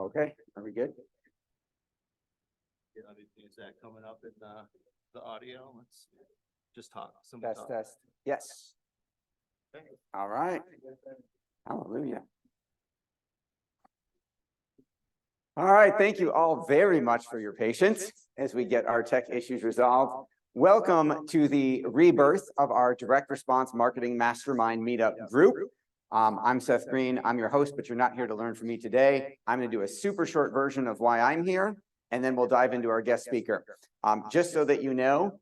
Okay, are we good? Is that coming up in the audio? Let's just talk. Test. Yes. Okay. All right. Hallelujah. All right. Thank you all very much for your patience as we get our tech issues resolved. Welcome to the rebirth of our direct response marketing mastermind meetup group. I'm Seth Greene. I'm your host, but you're not here to learn from me today. I'm going to do a super short version of why I'm here, and then we'll dive into our guest speaker. Just so that you know,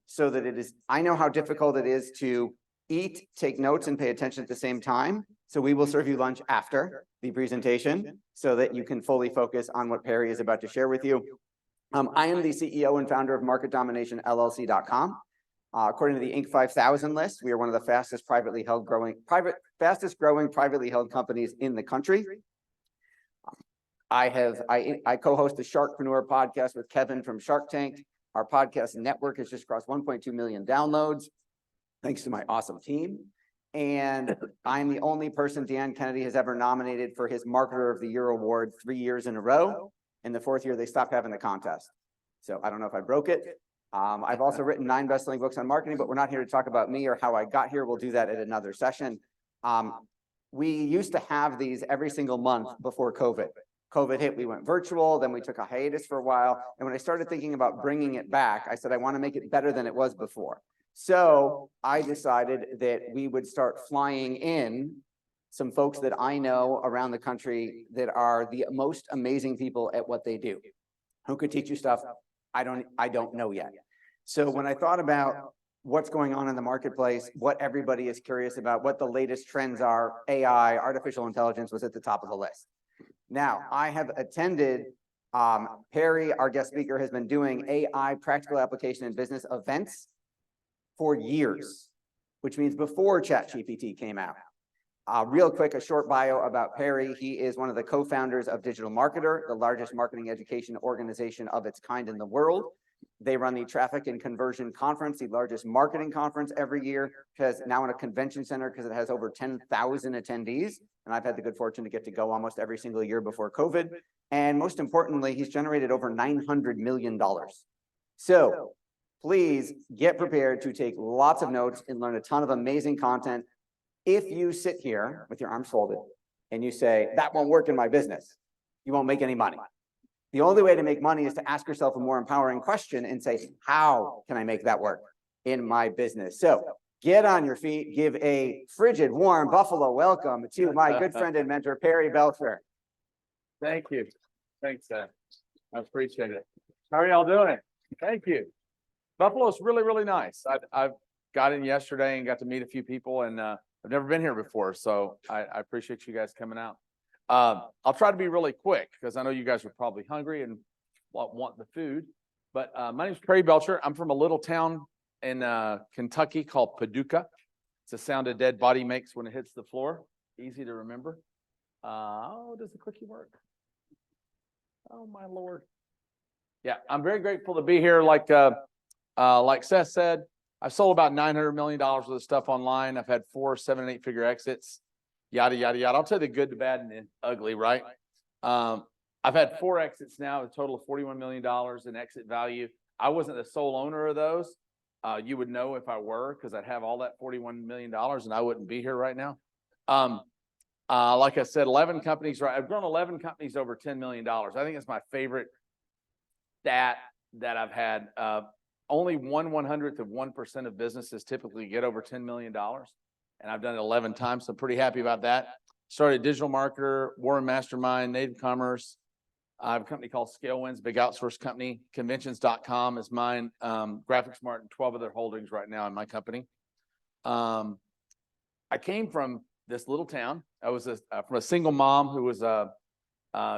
I know how difficult it is to eat, take notes, and pay attention at the same time. So we will serve you lunch after the presentation so that you can fully focus on what Perry is about to share with you. I am the CEO and founder of MarketDominationLLC.com. According to the Inc. 5000 list, we are one of the fastest growing privately held companies in the country. I co-host the Sharkpreneur podcast with Kevin from Shark Tank. Our podcast network has just crossed 1.2 million downloads, thanks to my awesome team. And I'm the only person Dan Kennedy has ever nominated for his Marketer of the Year award 3 years in a row. In the 4th year, they stopped having the contest. So I don't know if I broke it. I've also written 9 best-selling books on marketing, but we're not here to talk about me or how I got here. We'll do that at another session. We used to have these every single month before COVID. COVID hit, we went virtual, then we took a hiatus for a while. And when I started thinking about bringing it back, I said, I want to make it better than it was before. So I decided that we would start flying in some folks that I know around the country that are the most amazing people at what they do, who could teach you stuff I don't know yet. So when I thought about what's going on in the marketplace, what everybody is curious about, what the latest trends are, AI, artificial intelligence was at the top of the list. Now, I have attended, Perry, our guest speaker, has been doing AI practical application and business events for years, which means before ChatGPT came out. Real quick, a short bio about Perry. He is one of the co-founders of Digital Marketer, the largest marketing education organization of its kind in the world. They run the Traffic and Conversion Conference, the largest marketing conference every year, which has now in a convention center because it has over 10,000 attendees. And I've had the good fortune to get to go almost every single year before COVID. And most importantly, he's generated over $900 million. So please get prepared to take lots of notes and learn a ton of amazing content. If you sit here with your arms folded and you say, that won't work in my business, you won't make any money. The only way to make money is to ask yourself a more empowering question and say, how can I make that work in my business? So get on your feet, give a frigid, warm Buffalo welcome to my good friend and mentor, Perry Belcher. Thank you. Thanks, Seth. I appreciate it. How are y'all doing? Thank you. Buffalo's really, really nice. I've got in yesterday and got to meet a few people, and I've never been here before, so I appreciate you guys coming out. I'll try to be really quick because I know you guys are probably hungry and want the food. But my name is Perry Belcher. I'm from a little town in Kentucky called Paducah. It's the sound a dead body makes when it hits the floor. Easy to remember. Oh, does the clicky work? Oh, my Lord. Yeah, I'm very grateful to be here. Like Seth said, I've sold about $900 million worth of stuff online. I've had 4, 7, and 8-figure exits, yada, yada, yada. I'll tell you the good, the bad, and the ugly, right? I've had 4 exits now, a total of $41 million in exit value. I wasn't the sole owner of those. You would know if I were, because I'd have all that $41 million and I wouldn't be here right now. Like I said, 11 companies, right? I've grown 11 companies over $10 million. I think it's my favorite stat that I've had. Only 1/100th of 1% of businesses typically get over $10 million. And I've done it 11 times, so I'm pretty happy about that. Started Digital Marketer, Warren Mastermind, Native Commerce. I have a company called Scale Wins, big outsource company. Conventions.com is mine. GraphicsMart and 12 other holdings right now in my company. I came from this little town. I was from a single mom who was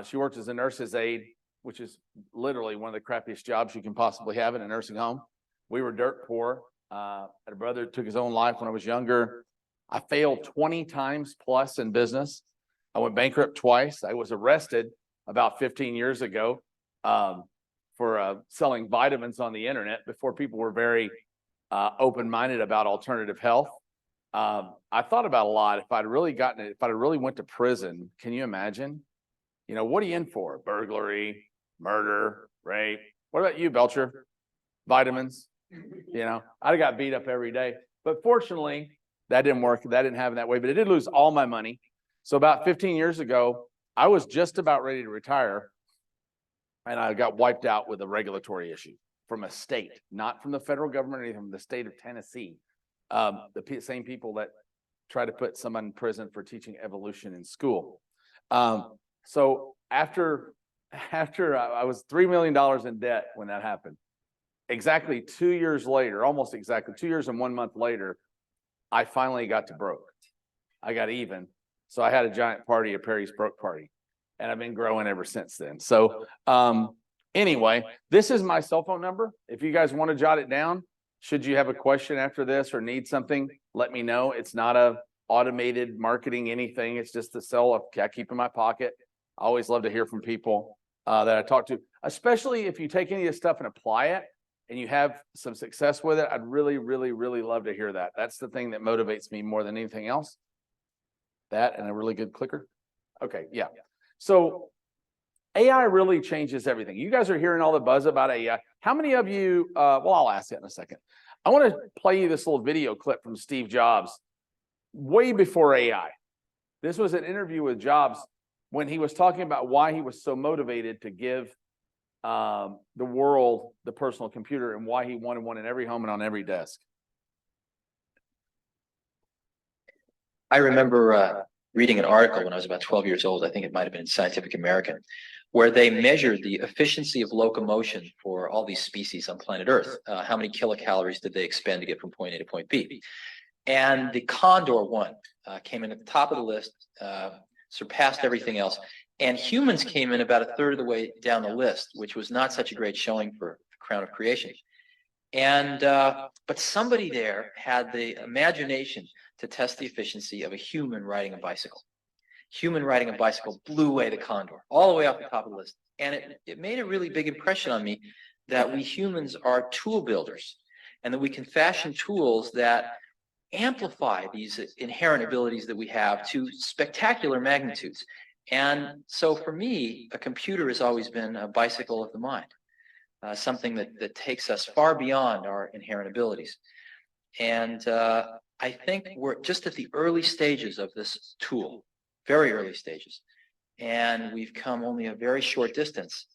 she worked as a nurse's aide, which is literally one of the crappiest jobs you can possibly have in a nursing home. We were dirt poor. I had a brother who took his own life when I was younger. I failed 20 times plus in business. I went bankrupt twice. I was arrested about 15 years ago for selling vitamins on the internet before people were very open-minded about alternative health. I thought about a lot. If I'd really went to prison, can you imagine? You know, what are you in for? Burglary, murder, rape. What about you, Belcher? Vitamins. You know, I got beat up every day. But fortunately, that didn't work. That didn't happen that way. But I did lose all my money. So about 15 years ago, I was just about ready to retire. And I got wiped out with a regulatory issue from a state, not from the federal government or anything, from the state of Tennessee. Same people that try to put someone in prison for teaching evolution in school. So after I was $3 million in debt when that happened, exactly 2 years later, almost exactly 2 years and 1 month later, I finally got to broke. I got even. So I had a giant party, a Perry's Broke Party, and I've been growing ever since then. So anyway, this is my cell phone number. If you guys want to jot it down, should you have a question after this or need something, let me know. It's not a automated marketing anything. It's just the cell I keep in my pocket. I always love to hear from people that I talk to, especially if you take any of this stuff and apply it and you have some success with it. I'd really, really, really love to hear that. That's the thing that motivates me more than anything else. That and a really good clicker. Okay, yeah. So AI really changes everything. You guys are hearing all the buzz about AI. How many of you, well, I'll ask that in a second. I want to play you this little video clip from Steve Jobs way before AI. This was an interview with Jobs when he was talking about why he was so motivated to give the world the personal computer and why he wanted one in every home and on every desk. I remember reading an article when I was about 12 years old. I think it might have been in Scientific American, where they measured the efficiency of locomotion for all these species on planet Earth. How many kilocalories did they expend to get from point A to point B? And the condor one came in at the top of the list, surpassed everything else. And humans came in about a third of the way down the list, which was not such a great showing for the crown of creation. And but somebody there had the imagination to test the efficiency of a human riding a bicycle. Human riding a bicycle blew away the condor, all the way off the top of the list. And it made a really big impression on me that we humans are tool builders and that we can fashion tools that amplify these inherent abilities that we have to spectacular magnitudes. And so for me, a computer has always been a bicycle of the mind. Something that takes us far beyond our inherent abilities. And I think we're just at the early stages of this tool, very early stages. And we've come only a very short distance.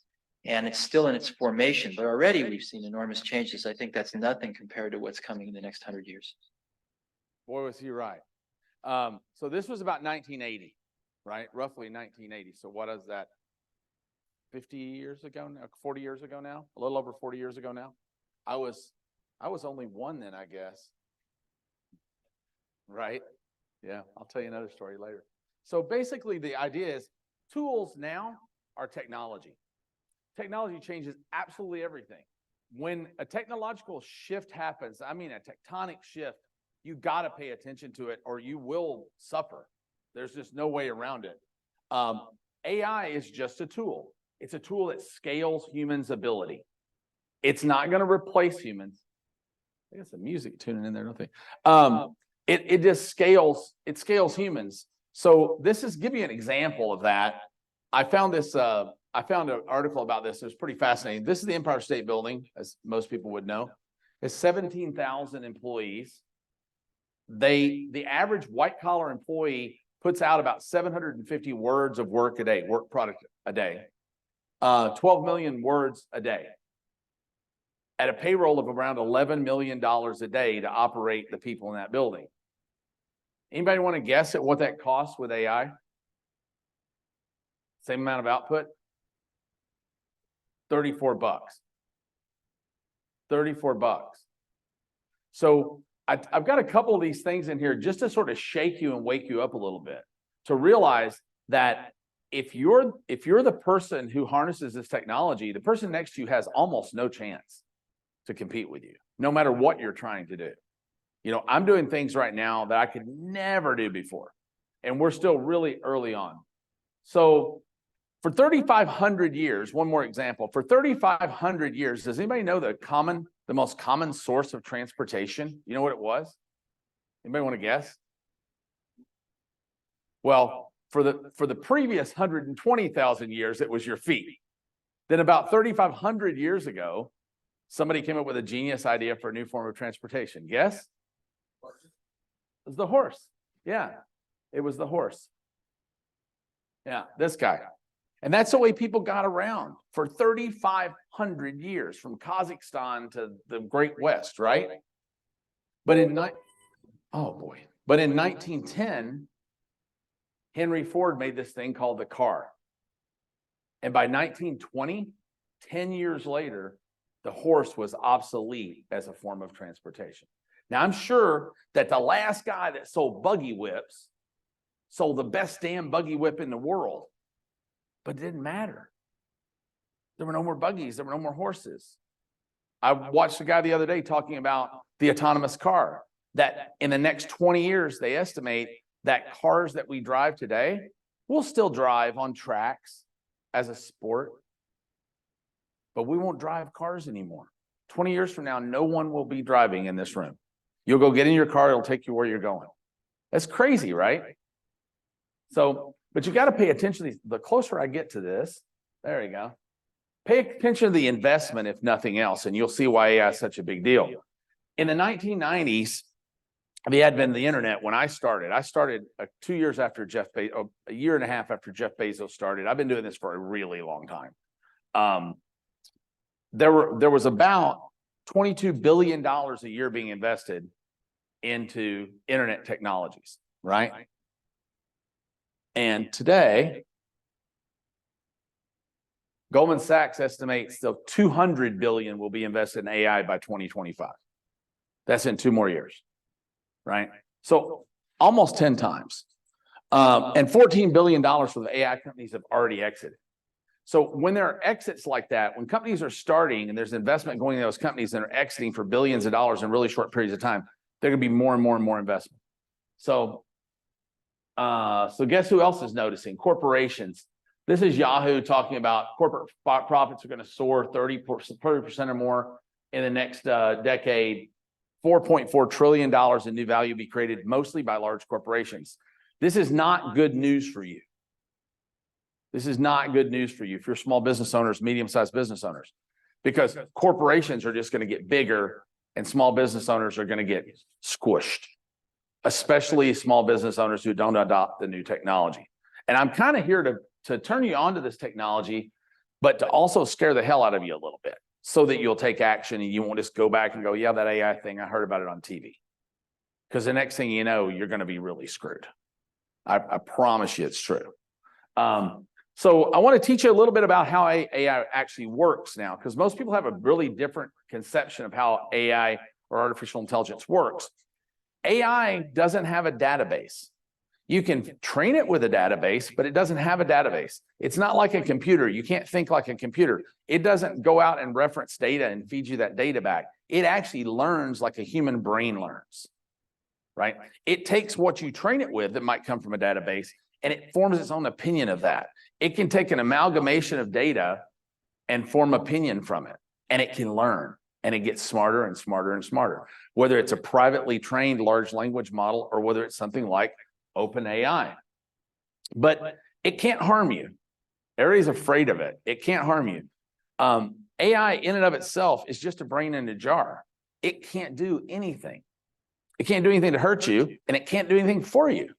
And it's still in its formation, but already we've seen enormous changes. I think that's nothing compared to what's coming in the next 100 years. Boy, was he right. So this was about 1980, right? Roughly 1980. So what is that? 50 years ago now, 40 years ago now, a little over 40 years ago now. I was only one then, I guess. Right? Yeah, I'll tell you another story later. So basically the idea is tools now are technology. Technology changes absolutely everything. When a technological shift happens, I mean a tectonic shift, you got to pay attention to it or you will suffer. There's just no way around it. AI is just a tool. It's a tool that scales humans' ability. It's not going to replace humans. I got some music tuning in there, don't they? It just scales. It scales humans. So this is give you an example of that. I found this. I found an article about this. It was pretty fascinating. This is the Empire State Building, as most people would know. It's 17,000 employees. The average white collar employee puts out about 750 words of work a day, work product a day. 12 million words a day at a payroll of around $11 million a day to operate the people in that building. Anybody want to guess at what that costs with AI? Same amount of output? $34. $34. So I've got a couple of these things in here just to sort of shake you and wake you up a little bit to realize that if you're the person who harnesses this technology, the person next to you has almost no chance to compete with you, no matter what you're trying to do. You know, I'm doing things right now that I could never do before, and we're still really early on. So for 3,500 years, one more example, for 3,500 years, does anybody know the most common source of transportation? You know what it was? Anybody want to guess? Well, For the previous 120,000 years, it was your feet. Then about 3,500 years ago, somebody came up with a genius idea for a new form of transportation. Guess? It was the horse. Yeah, it was the horse. Yeah, this guy. And that's the way people got around for 3,500 years, from Kazakhstan to the Great West, right? But in 1910, Henry Ford made this thing called the car. And by 1920, 10 years later, the horse was obsolete as a form of transportation. Now, I'm sure that the last guy that sold buggy whips sold the best damn buggy whip in the world, but it didn't matter. There were no more buggies. There were no more horses. I watched a guy the other day talking about the autonomous car, that in the next 20 years, they estimate that cars that we drive today will still drive on tracks as a sport, but we won't drive cars anymore. 20 years from now, no one will be driving in this room. You'll go get in your car, it'll take you where you're going. That's crazy, right? So, but you got to pay attention to these. The closer I get to this, there you go. Pay attention to the investment, if nothing else, and you'll see why AI is such a big deal. In the 1990s, the advent of the internet, when I started 2 years after Jeff Bezos, a year and a half after Jeff Bezos started. I've been doing this for a really long time. There was about $22 billion a year being invested into internet technologies, right? And today, Goldman Sachs estimates still 200 billion will be invested in AI by 2025. That's in 2 more years, right? So almost 10 times. And $14 billion for the AI companies have already exited. So when there are exits like that, when companies are starting and there's investment going in those companies and are exiting for billions of dollars in really short periods of time, there are going to be more and more and more investment. So guess who else is noticing? Corporations. This is Yahoo talking about corporate profits are going to soar 30% or more in the next decade. $4.4 trillion in new value be created mostly by large corporations. This is not good news for you. This is not good news for you if you're small business owners, medium-sized business owners, because corporations are just going to get bigger and small business owners are going to get squished, especially small business owners who don't adopt the new technology. And I'm kind of here to turn you on to this technology, but to also scare the hell out of you a little bit so that you'll take action and you won't just go back and go, yeah, that AI thing, I heard about it on TV. Because the next thing you know, you're going to be really screwed. I promise you it's true. So I want to teach you a little bit about how AI actually works now, because most people have a really different conception of how AI or artificial intelligence works. AI doesn't have a database. You can train it with a database, but it doesn't have a database. It's not like a computer. You can't think like a computer. It doesn't go out and reference data and feed you that data back. It actually learns like a human brain learns, right? It takes what you train it with that might come from a database, and it forms its own opinion of that. It can take an amalgamation of data and form opinion from it, and it can learn, and it gets smarter and smarter and smarter, whether it's a privately trained large language model or whether it's something like OpenAI. But it can't harm you. Everybody's afraid of it. It can't harm you. AI in and of itself is just a brain in a jar. It can't do anything. It can't do anything to hurt you, and it can't do anything for you,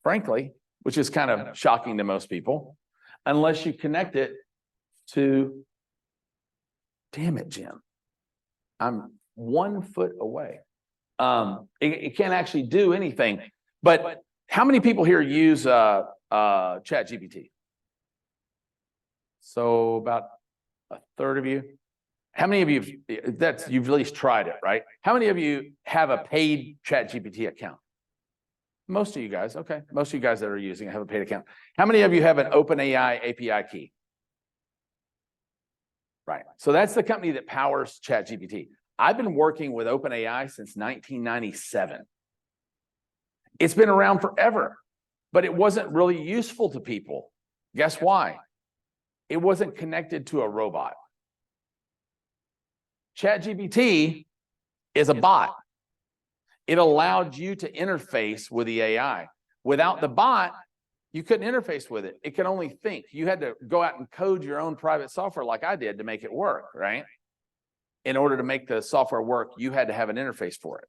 frankly, which is kind of shocking to most people, unless you connect it to, damn it, Jim, I'm 1 foot away. It can't actually do anything. But how many people here use ChatGPT? So about a third of you. How many of you, you've at least tried it, right? How many of you have a paid ChatGPT account? Most of you guys, okay. Most of you guys that are using it have a paid account. How many of you have an OpenAI API key? Right. So that's the company that powers ChatGPT. I've been working with OpenAI since 1997. It's been around forever, but it wasn't really useful to people. Guess why? It wasn't connected to a robot. ChatGPT is a bot. It allowed you to interface with the AI. Without the bot, You couldn't interface with it. It could only think. You had to go out and code your own private software like I did to make it work, right? In order to make the software work, you had to have an interface for it.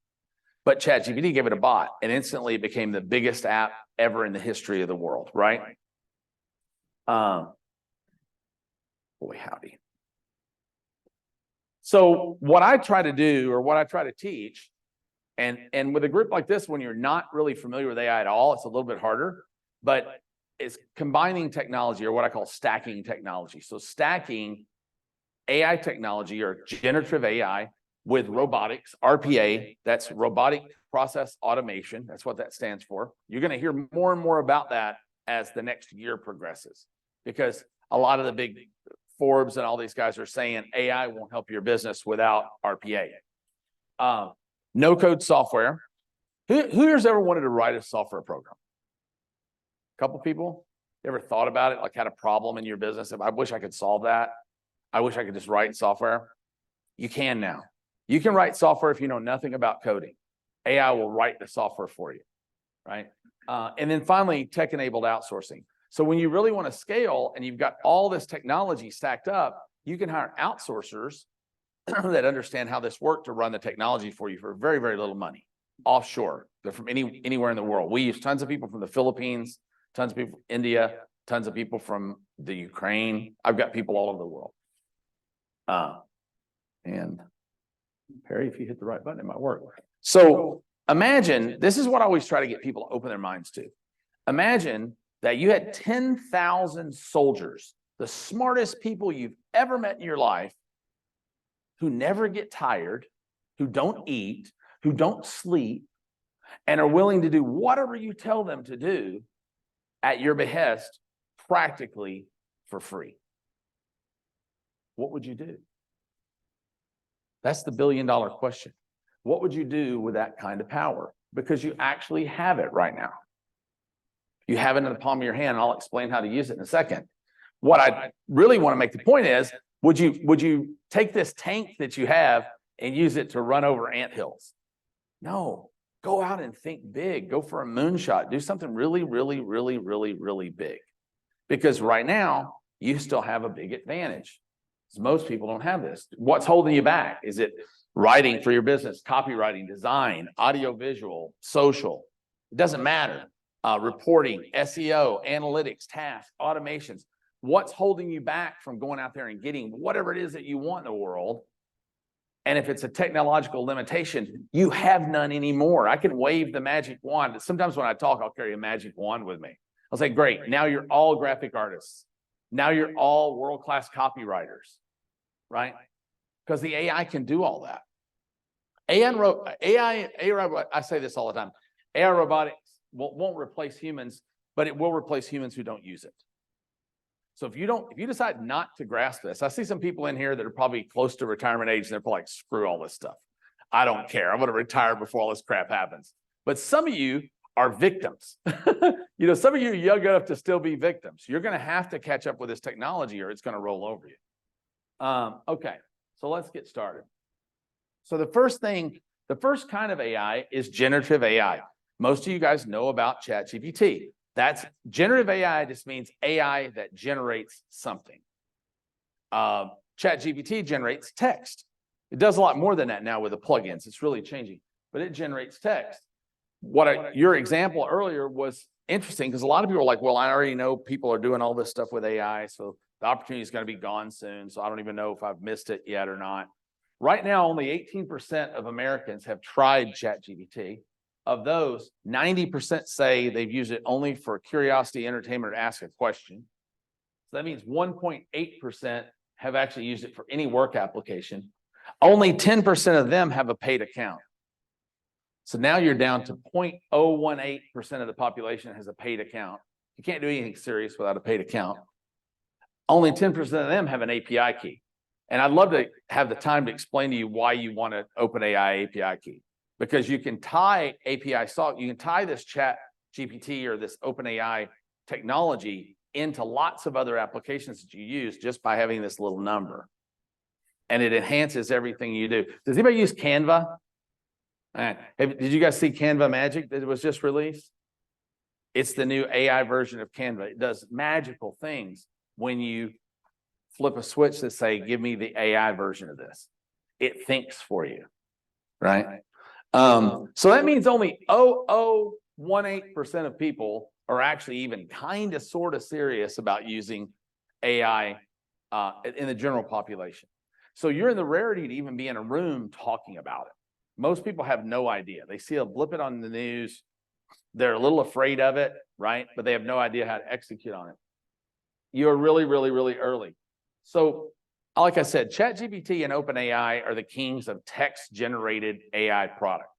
But ChatGPT gave it a bot, and instantly it became the biggest app ever in the history of the world, right? Boy, howdy. So what I try to do, or what I try to teach, and with a group like this, when you're not really familiar with AI at all, it's a little bit harder, but it's combining technology, or what I call stacking technology. So stacking AI technology, or generative AI, with robotics, RPA, that's robotic process automation. That's what that stands for. You're going to hear more and more about that as the next year progresses, because a lot of the big Forbes and all these guys are saying AI won't help your business without RPA. No code software. Who here's ever wanted to write a software program? A couple people? You ever thought about it, like had a problem in your business? I wish I could solve that. I wish I could just write software. You can now. You can write software if you know nothing about coding. AI will write the software for you, right? And then finally, tech-enabled outsourcing. So when you really want to scale and you've got all this technology stacked up, you can hire outsourcers that understand how this works to run the technology for you for very, very little money, offshore. They're from anywhere in the world. We use tons of people from the Philippines, tons of people from India, tons of people from the Ukraine. I've got people all over the world. And Perry, if you hit the right button, it might work. So imagine, this is what I always try to get people to open their minds to. Imagine that you had 10,000 soldiers, the smartest people you've ever met in your life, who never get tired, who don't eat, who don't sleep, and are willing to do whatever you tell them to do at your behest, practically for free. What would you do? That's the billion-dollar question. What would you do with that kind of power? Because you actually have it right now. You have it in the palm of your hand, and I'll explain how to use it in a second. What I really want to make the point is, would you take this tank that you have and use it to run over anthills? No. Go out and think big. Go for a moonshot. Do something really, really, really, really, really big. Because right now, you still have a big advantage. Most people don't have this. What's holding you back? Is it writing for your business, copywriting, design, audiovisual, social? It doesn't matter. Reporting, SEO, analytics, tasks, automations. What's holding you back from going out there and getting whatever it is that you want in the world? And if it's a technological limitation, you have none anymore. I can wave the magic wand. Sometimes when I talk, I'll carry a magic wand with me. I'll say, great, now you're all graphic artists. Now you're all world-class copywriters, right? Because the AI can do all that. AI, I say this all the time. AI robotics won't replace humans, but it will replace humans who don't use it. So if you decide not to grasp this, I see some people in here that are probably close to retirement age, and they're probably like, screw all this stuff. I don't care. I'm going to retire before all this crap happens. But some of you are victims. Some of you are young enough to still be victims. You're going to have to catch up with this technology, or it's going to roll over you. Okay, so let's get started. So the first kind of AI is generative AI. Most of you guys know about ChatGPT. That's generative AI. Just means AI that generates something. ChatGPT generates text. It does a lot more than that now with the plugins. It's really changing, but it generates text. Your example earlier was interesting because a lot of people are like, well, I already know people are doing all this stuff with AI, so the opportunity is going to be gone soon. So I don't even know if I've missed it yet or not. Right now, only 18% of Americans have tried ChatGPT. Of those, 90% say they've used it only for curiosity, entertainment, or ask a question. So that means 1.8% have actually used it for any work application. Only 10% of them have a paid account. So now you're down to 0.018% of the population has a paid account. You can't do anything serious without a paid account. Only 10% of them have an API key. And I'd love to have the time to explain to you why you want an OpenAI API key. Because you can tie API salt, you can tie this Chat GPT or this OpenAI technology into lots of other applications that you use just by having this little number. And it enhances everything you do. Does anybody use Canva? All right. Did you guys see Canva Magic that was just released? It's the new AI version of Canva. It does magical things when you flip a switch that say, give me the AI version of this. It thinks for you, right? So that means only 0.0018% of people are actually even kind of sort of serious about using AI in the general population. So you're in the rarity to even be in a room talking about it. Most people have no idea. They see a blip it on the news. They're a little afraid of it, right? But they have no idea how to execute on it. You're really, really, really early. So like I said, ChatGPT and OpenAI are the kings of text-generated AI product.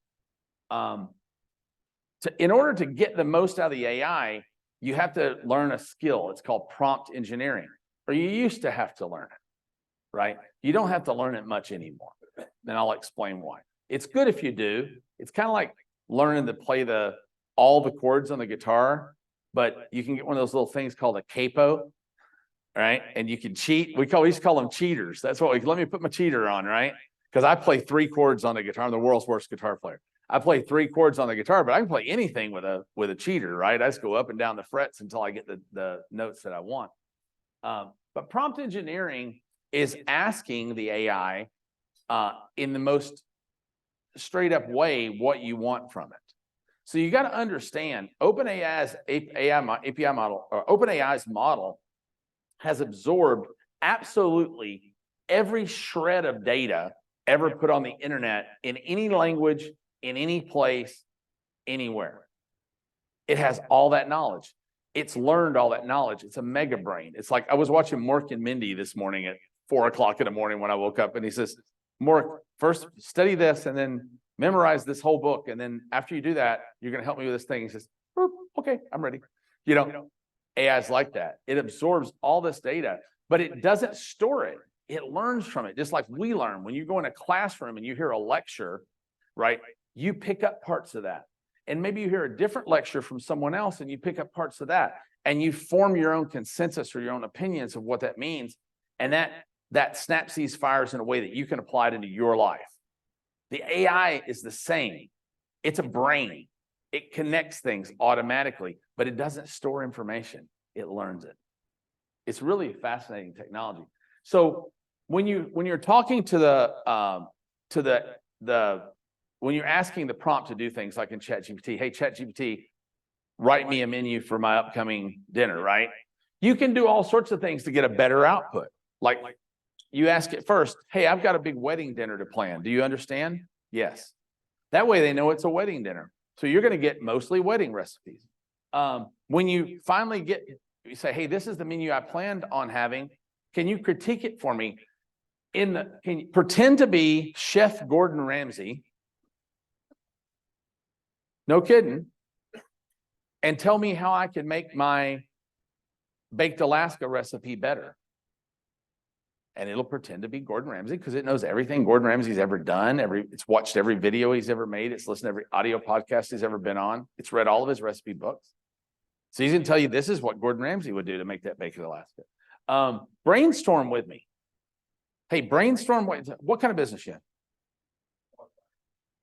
In order to get the most out of the AI, you have to learn a skill. It's called prompt engineering, or you used to have to learn it, right? You don't have to learn it much anymore. And I'll explain why. It's good if you do. It's kind of like learning to play all the chords on the guitar, but you can get one of those little things called a capo, right? And you can cheat. We used to call them cheaters. That's what let me put my cheater on, right? Because I play 3 chords on the guitar. I'm the world's worst guitar player. I play 3 chords on the guitar, but I can play anything with a cheater, right? I just go up and down the frets until I get the notes that I want. But prompt engineering is asking the AI in the most straight up way what you want from it. So you got to understand OpenAI's API model, or OpenAI's model, has absorbed absolutely every shred of data ever put on the internet in any language, in any place, anywhere. It has all that knowledge. It's learned all that knowledge. It's a mega brain. It's like I was watching Mork and Mindy this morning at 4 o'clock in the morning when I woke up, and he says, Mork, first study this and then memorize this whole book. And then after you do that, you're going to help me with this thing. He says, okay, I'm ready. You know, AI is like that. It absorbs all this data, but it doesn't store it. It learns from it, just like we learn. When you go in a classroom and you hear a lecture, right, you pick up parts of that. And maybe you hear a different lecture from someone else and you pick up parts of that. And you form your own consensus or your own opinions of what that means. And that snaps these fires in a way that you can apply it into your life. The AI is the same. It's a brain. It connects things automatically, but it doesn't store information. It learns it. It's really a fascinating technology. So when you're talking to when you're asking the prompt to do things like in ChatGPT, hey, ChatGPT, write me a menu for my upcoming dinner, right? You can do all sorts of things to get a better output. Like you ask it first, hey, I've got a big wedding dinner to plan. Do you understand? Yes. That way they know it's a wedding dinner. So you're going to get mostly wedding recipes. When you finally you say, hey, this is the menu I planned on having. Can you critique it for me? Can you pretend to be Chef Gordon Ramsay? No kidding. And tell me how I can make my baked Alaska recipe better. And it'll pretend to be Gordon Ramsay because it knows everything Gordon Ramsay's ever done. It's watched every video he's ever made. It's listened to every audio podcast he's ever been on. It's read all of his recipe books. So he's going to tell you this is what Gordon Ramsay would do to make that baked Alaska. Brainstorm with me. Hey, brainstorm. What kind of business you have?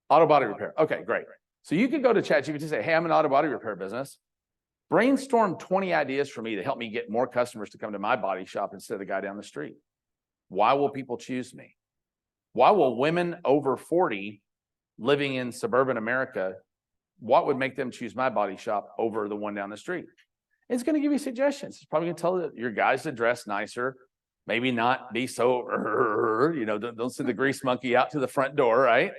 Auto body repair. Okay, great. So you can go to ChatGPT and say, hey, I'm an auto body repair business. Brainstorm 20 ideas for me to help me get more customers to come to my body shop instead of the guy down the street. Why will people choose me? Why will women over 40 living in suburban America, what would make them choose my body shop over the one down the street? It's going to give you suggestions. It's probably going to tell your guys to dress nicer, maybe not be so, don't send the grease monkey out to the front door, right?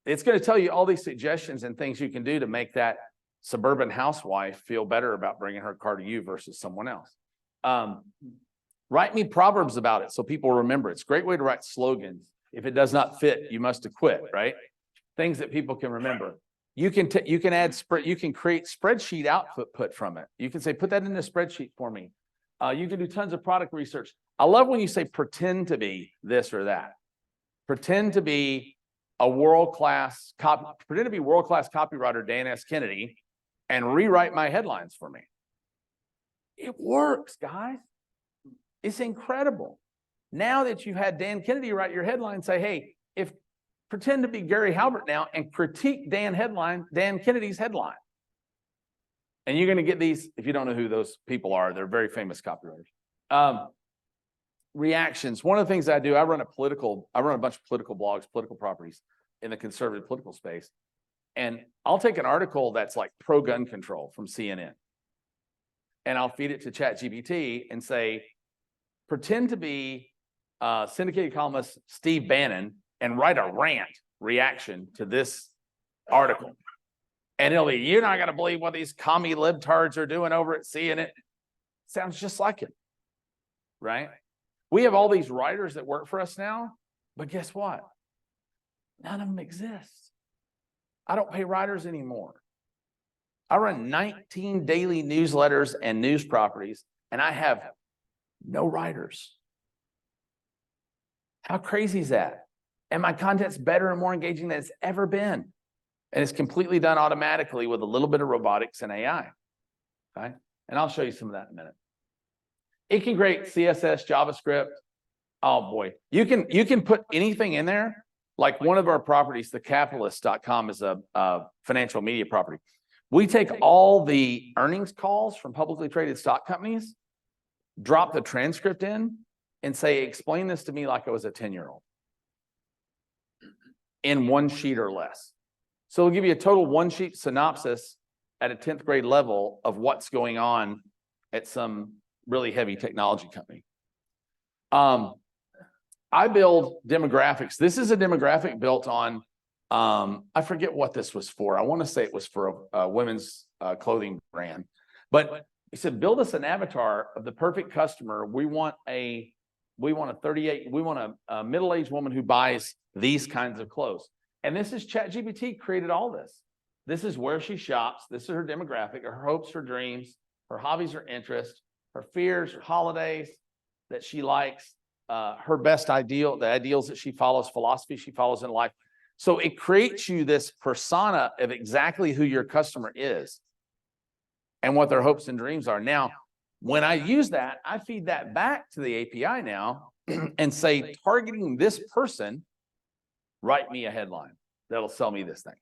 It's going to tell you all these suggestions and things you can do to make that suburban housewife feel better about bringing her car to you versus someone else. Write me proverbs about it so people remember. It's a great way to write slogans. If it does not fit, you must acquit, right? Things that people can remember. You can create spreadsheet output from it. You can say, put that in a spreadsheet for me. You can do tons of product research. I love when you say pretend to be this or that. Pretend to be world-class copywriter Dan S. Kennedy and rewrite my headlines for me. It works, guys. It's incredible. Now that you've had Dan Kennedy write your headline, say, hey, pretend to be Gary Halbert now and critique Dan Kennedy's headline. And you're going to get these, if you don't know who those people are, they're very famous copywriters. Reactions. One of the things I do, I run a bunch of political blogs, political properties in the conservative political space. And I'll take an article that's like pro-gun control from CNN. And I'll feed it to ChatGPT and say, pretend to be syndicated columnist Steve Bannon and write a rant reaction to this article. And it'll be, you're not going to believe what these commie libtards are doing over at CNN. Sounds just like it, right? We have all these writers that work for us now, but guess what? None of them exist. I don't pay writers anymore. I run 19 daily newsletters and news properties, and I have no writers. How crazy is that? And my content's better and more engaging than it's ever been. And it's completely done automatically with a little bit of robotics and AI. Okay? And I'll show you some of that in a minute. It can create CSS, JavaScript. Oh boy. You can put anything in there. Like one of our properties, thecapitalist.com, is a financial media property. We take all the earnings calls from publicly traded stock companies, drop the transcript in, and say, explain this to me like I was a 10-year-old in one sheet or less. So it'll give you a total one-sheet synopsis at a 10th grade level of what's going on at some really heavy technology company. I build demographics. This is a demographic built on, I forget what this was for. I want to say it was for a women's clothing brand. But he said, build us an avatar of the perfect customer. We want a middle-aged woman who buys these kinds of clothes. And this is ChatGPT created all this. This is where she shops. This is her demographic, her hopes, her dreams, her hobbies, her interests, her fears, her holidays that she likes, her best ideal, the ideals that she follows, philosophy she follows in life. So it creates you this persona of exactly who your customer is and what their hopes and dreams are. Now, when I use that, I feed that back to the API now and say, targeting this person, write me a headline that'll sell me this thing.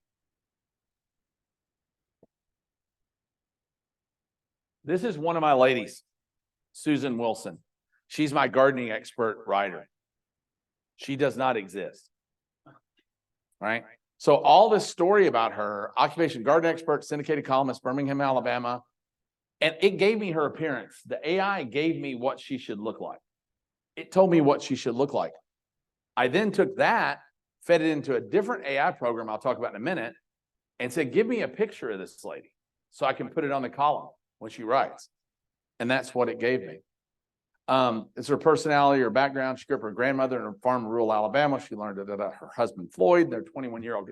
This is one of my ladies, Susan Wilson. She's my gardening expert writer. She does not exist. Right? So all this story about her, occupation garden expert, syndicated columnist, Birmingham, Alabama, and it gave me her appearance. The AI gave me what she should look like. It told me what she should look like. I then took that, fed it into a different AI program I'll talk about in a minute, and said, give me a picture of this lady so I can put it on the column when she writes. And that's what it gave me. It's her personality, her background. She grew up with her grandmother in a farm in rural Alabama. She learned it about her husband, Floyd, their 21-year-old.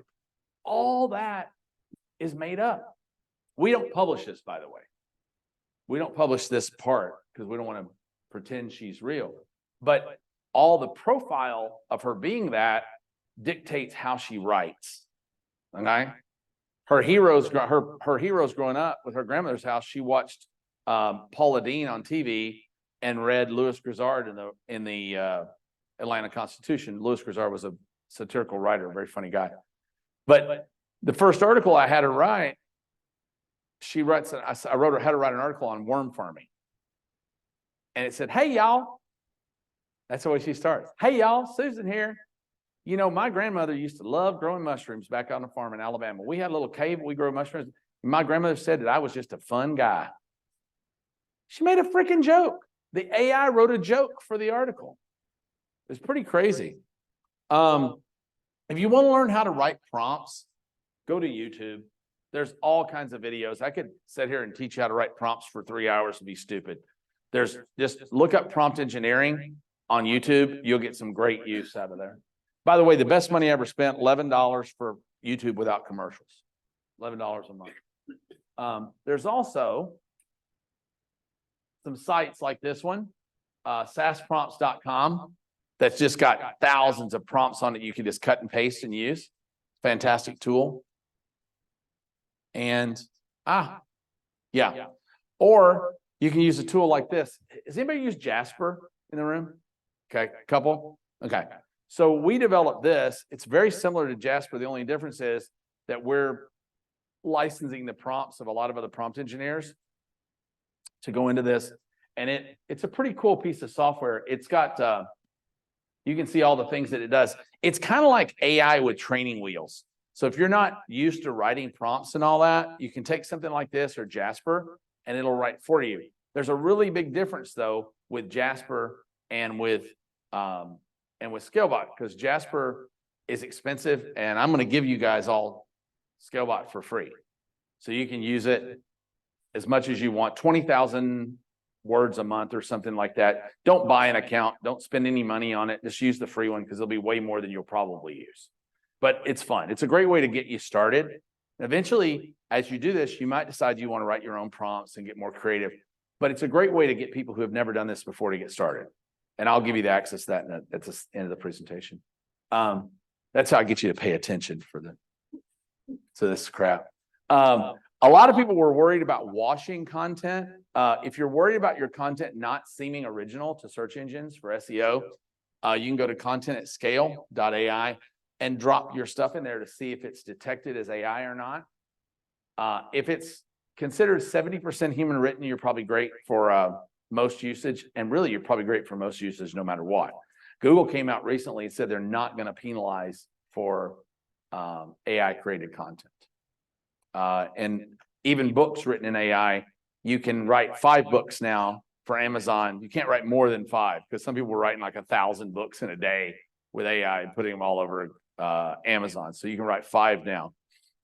All that is made up. We don't publish this, by the way. We don't publish this part because we don't want to pretend she's real. But all the profile of her being that dictates how she writes. Okay? Her heroes growing up with her grandmother's house, she watched Paula Deen on TV and read Louis Grizzard in the Atlanta Constitution. Louis Grizzard was a satirical writer, a very funny guy. But the first article I had her write, I had her write an article on worm farming. And it said, hey, y'all. That's the way she starts. Hey, y'all, Susan here. You know, my grandmother used to love growing mushrooms back on the farm in Alabama. We had a little cave, we grow mushrooms. My grandmother said that I was just a fun guy. She made a freaking joke. The AI wrote a joke for the article. It's pretty crazy. If you want to learn how to write prompts, go to YouTube. There's all kinds of videos. I could sit here and teach you how to write prompts for 3 hours and be stupid. There's just look up prompt engineering on YouTube. You'll get some great use out of there. By the way, the best money I ever spent, $11 for YouTube without commercials. $11 a month. There's also some sites like this one, sasprompts.com, that's just got thousands of prompts on it you can just cut and paste and use. Fantastic tool. And, yeah. Or you can use a tool like this. Has anybody used Jasper in the room? Okay, a couple? Okay. So we developed this. It's very similar to Jasper. The only difference is that we're licensing the prompts of a lot of other prompt engineers to go into this. And it's a pretty cool piece of software. It's got, you can see all the things that it does. It's kind of like AI with training wheels. So if you're not used to writing prompts and all that, you can take something like this or Jasper and it'll write for you. There's a really big difference though with Jasper and with Scalebot, because Jasper is expensive and I'm going to give you guys all Scalebot for free. So you can use it as much as you want, 20,000 words a month or something like that. Don't buy an account. Don't spend any money on it. Just use the free one because it'll be way more than you'll probably use. But it's fun. It's a great way to get you started. Eventually, as you do this, you might decide you want to write your own prompts and get more creative. But it's a great way to get people who have never done this before to get started. And I'll give you the access to that at the end of the presentation. That's how I get you to pay attention to this crap. A lot of people were worried about washing content. If you're worried about your content not seeming original to search engines for SEO, you can go to content@scale.ai and drop your stuff in there to see if it's detected as AI or not. If it's considered 70% human written, you're probably great for most usage. And really, you're probably great for most usage no matter what. Google came out recently and said they're not going to penalize for AI created content. And even books written in AI, you can write 5 books now for Amazon. You can't write more than 5 because some people were writing like 1,000 books in a day with AI and putting them all over Amazon. So you can write 5 now.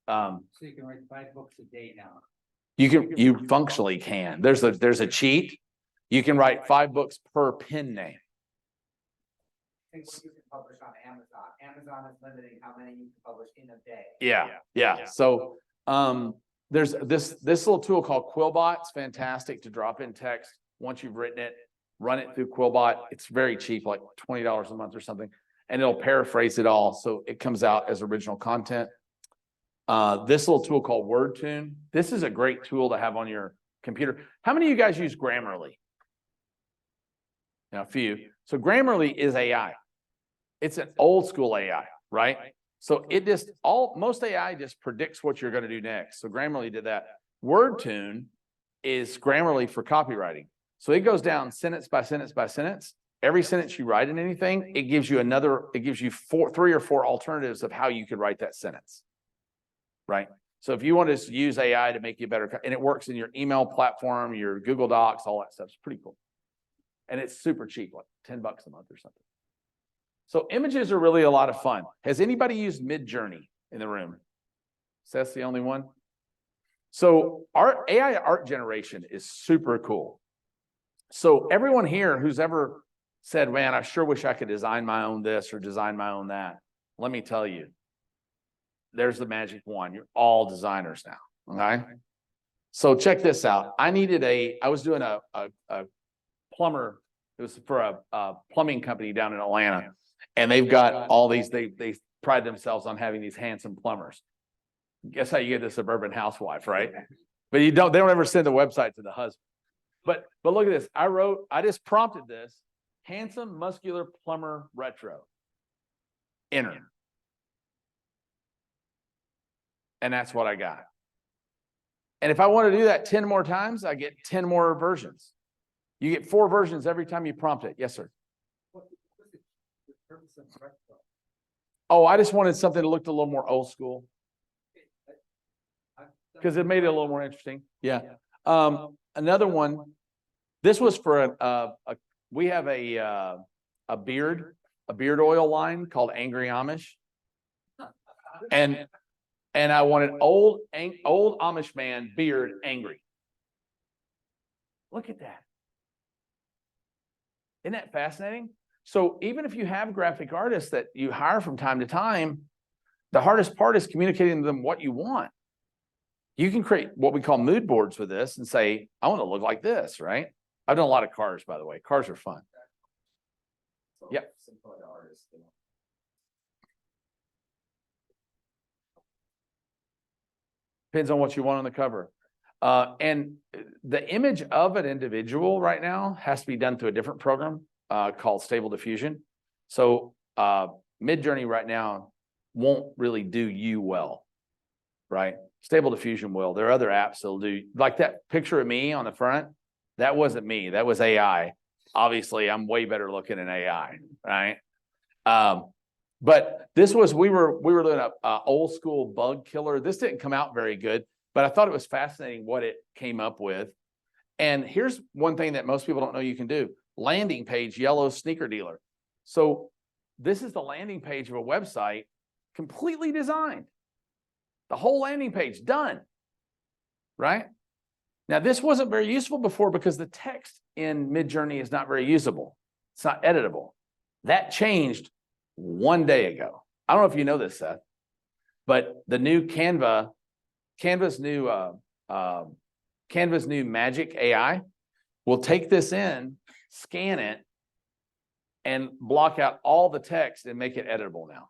So you can write 5 books a day now. You functionally can. There's a cheat. You can write 5 books per pen name. I think what you can publish on Amazon. Amazon is limiting how many you can publish in a day. Yeah. So there's this little tool called Quillbot. It's fantastic to drop in text. Once you've written it, run it through Quillbot. It's very cheap, like $20 a month or something. And it'll paraphrase it all. So it comes out as original content. This little tool called WordTune. This is a great tool to have on your computer. How many of you guys use Grammarly? Now, a few. So Grammarly is AI. It's an old school AI, right? So it just most AI just predicts what you're going to do next. So Grammarly did that. WordTune is Grammarly for copywriting. So it goes down sentence by sentence by sentence. Every sentence you write in anything, it gives you 3 or 4 alternatives of how you could write that sentence. Right? So if you want to use AI to make you better, and it works in your email platform, your Google Docs, all that stuff, it's pretty cool. And it's super cheap, like $10 a month or something. So images are really a lot of fun. Has anybody used Midjourney in the room? Seth's the only one. So our AI art generation is super cool. So everyone here who's ever said, man, I sure wish I could design my own this or design my own that. Let me tell you, there's the magic wand. You're all designers now. Okay. So check this out. I was doing a plumber. It was for a plumbing company down in Atlanta. And they've got all these, they pride themselves on having these handsome plumbers. Guess how you get the suburban housewife, right? But they don't ever send the website to the husband. But look at this. I just prompted this, handsome, muscular plumber retro. Enter. And that's what I got. And if I want to do that 10 more times, I get 10 more versions. You get 4 versions every time you prompt it. Yes, sir. What was the purpose of retro? Oh, I just wanted something that looked a little more old school because it made it a little more interesting. Yeah. Another one. This was for we have a beard oil line called Angry Amish, and I wanted old Amish man beard angry. Look at that. Isn't that fascinating? So even if you have graphic artists that you hire from time to time, the hardest part is communicating to them what you want. You can create what we call mood boards with this and say, I want to look like this, right? I've done a lot of cars, by the way. Cars are fun. Yep. Depends on what you want on the cover. And the image of an individual right now has to be done through a different program called Stable Diffusion. So Midjourney right now won't really do you well, right? Stable Diffusion will. There are other apps that'll do, like that picture of me on the front. That wasn't me. That was AI. Obviously, I'm way better looking than AI, right? But this was, we were doing a old school bug killer. This didn't come out very good, but I thought it was fascinating what it came up with. And here's one thing that most people don't know you can do. Landing page, yellow sneaker dealer. So this is the landing page of a website, completely designed. The whole landing page done, right? Now, this wasn't very useful before because the text in Midjourney is not very usable. It's not editable. That changed 1 day ago. I don't know if you know this, Seth, but the new Canva's new Magic AI will take this in, scan it, and block out all the text and make it editable now.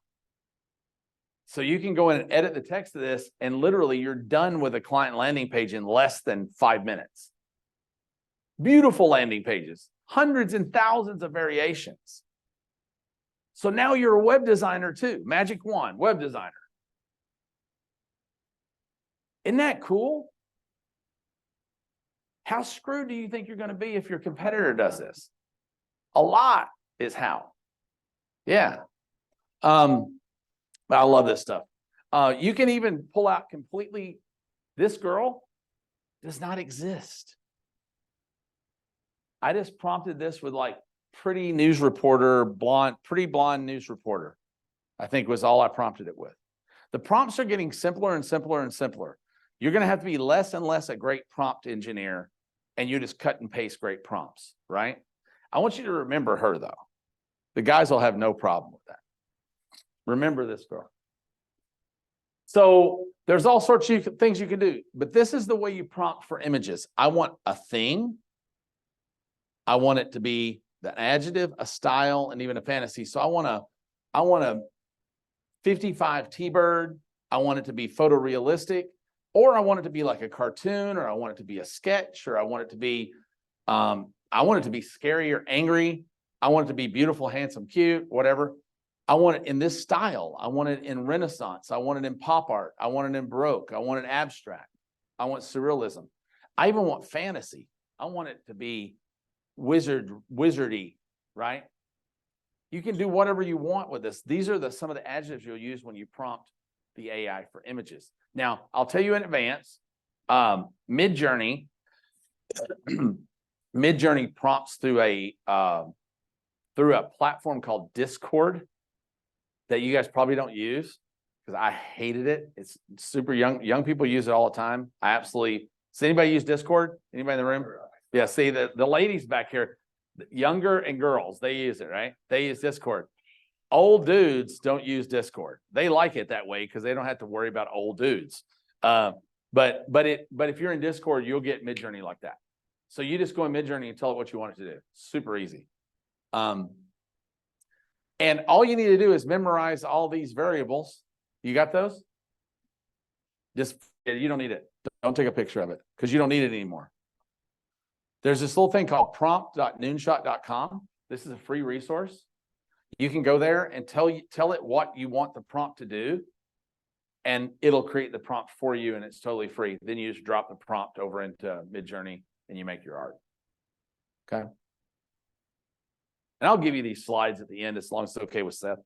So you can go in and edit the text of this, and literally you're done with a client landing page in less than 5 minutes. Beautiful landing pages, hundreds and thousands of variations. So now you're a web designer too. Magic Wand, web designer. Isn't that cool? How screwed do you think you're going to be if your competitor does this? A lot is how. Yeah. I love this stuff. You can even pull out completely, this girl does not exist. I just prompted this with like pretty news reporter, pretty blonde news reporter, I think was all I prompted it with. The prompts are getting simpler and simpler and simpler. You're going to have to be less and less a great prompt engineer, and you just cut and paste great prompts, right? I want you to remember her though. The guys will have no problem with that. Remember this girl. So there's all sorts of things you can do, but this is the way you prompt for images. I want a thing. I want it to be the adjective, a style, and even a fantasy. So I want a 55 T-bird. I want it to be photorealistic, or I want it to be like a cartoon, or I want it to be a sketch, or I want it to be scary or angry. I want it to be beautiful, handsome, cute, whatever. I want it in this style. I want it in Renaissance. I want it in pop art. I want it in Baroque. I want it abstract. I want surrealism. I even want fantasy. I want it to be wizardy, right? You can do whatever you want with this. These are some of the adjectives you'll use when you prompt the AI for images. Now, I'll tell you in advance, Midjourney prompts through a platform called Discord that you guys probably don't use because I hated it. It's super young people use it all the time. Does anybody use Discord? Anybody in the room? Yeah, see the ladies back here, younger and girls, they use it, right? They use Discord. Old dudes don't use Discord. They like it that way because they don't have to worry about old dudes. But if you're in Discord, you'll get Midjourney like that. So you just go in Midjourney and tell it what you want it to do. Super easy. And all you need to do is memorize all these variables. You got those? You don't need it. Don't take a picture of it because you don't need it anymore. There's this little thing called prompt.noonshot.com. This is a free resource. You can go there and tell it what you want the prompt to do, and it'll create the prompt for you, and it's totally free. Then you just drop the prompt over into Midjourney and you make your art. Okay. And I'll give you these slides at the end as long as it's okay with Seth.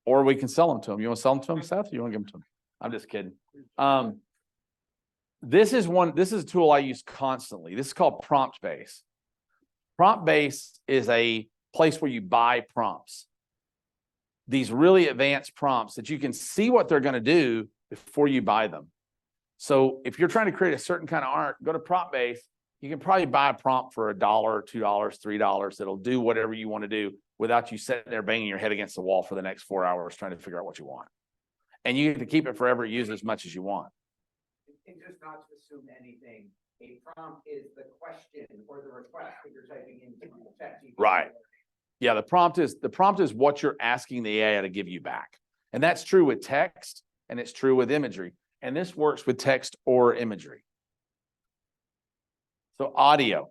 Or we can sell them to him. You want to sell them to him, Seth? Or you want to give them to him? I'm just kidding. This is a tool I use constantly. This is called Prompt Base. Prompt Base is a place where you buy prompts. These really advanced prompts that you can see what they're going to do before you buy them. So if you're trying to create a certain kind of art, go to Prompt Base. You can probably buy a prompt for $1, $2, $3. That'll do whatever you want to do without you sitting there banging your head against the wall for the next 4 hours trying to figure out what you want. And you get to keep it forever, use it as much as you want. And just not to assume anything, a prompt is the question or the request that you're typing into ChatGPT. Right. Yeah, the prompt is what you're asking the AI to give you back. And that's true with text, and it's true with imagery. And this works with text or imagery. So audio.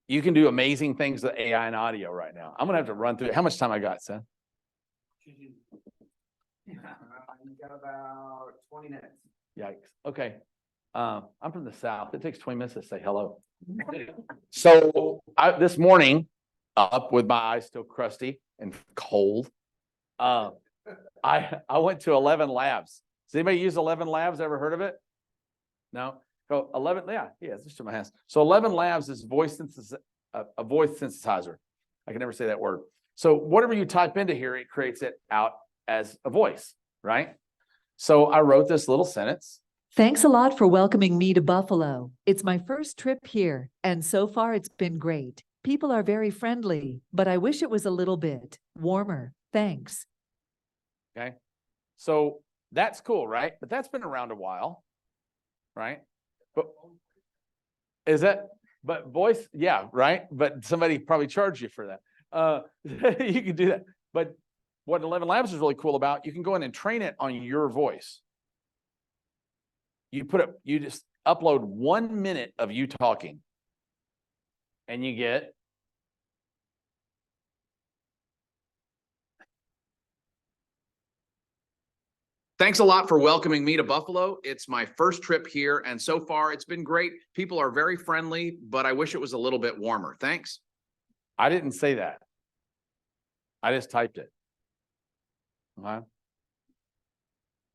You can do amazing things with AI and audio right now. I'm gonna have to run through it. How much time I got, Seth? You got about 20 minutes. Yikes. Okay. I'm from the South. It takes 20 minutes to say hello. So this morning, up with my eyes still crusty and cold, I went to 11 Labs. Does anybody use 11 Labs? Ever heard of it? No? Go 11. Yeah, just in my hands. So 11 Labs is a voice synthesizer. I can never say that word. So whatever you type into here, it creates it out as a voice, right? So I wrote this little sentence. Thanks a lot for welcoming me to Buffalo. It's my first trip here, and so far it's been great. People are very friendly, but I wish it was a little bit warmer. Thanks. Okay. So that's cool, right? But that's been around a while, right? But but voice, yeah, right? But somebody probably charged you for that. You can do that. But what 11 Labs is really cool about, you can go in and train it on your voice. You just upload 1 minute of you talking, and you get Thanks a lot for welcoming me to Buffalo. It's my first trip here, and so far it's been great. People are very friendly, but I wish it was a little bit warmer. Thanks. I didn't say that. I just typed it. Okay.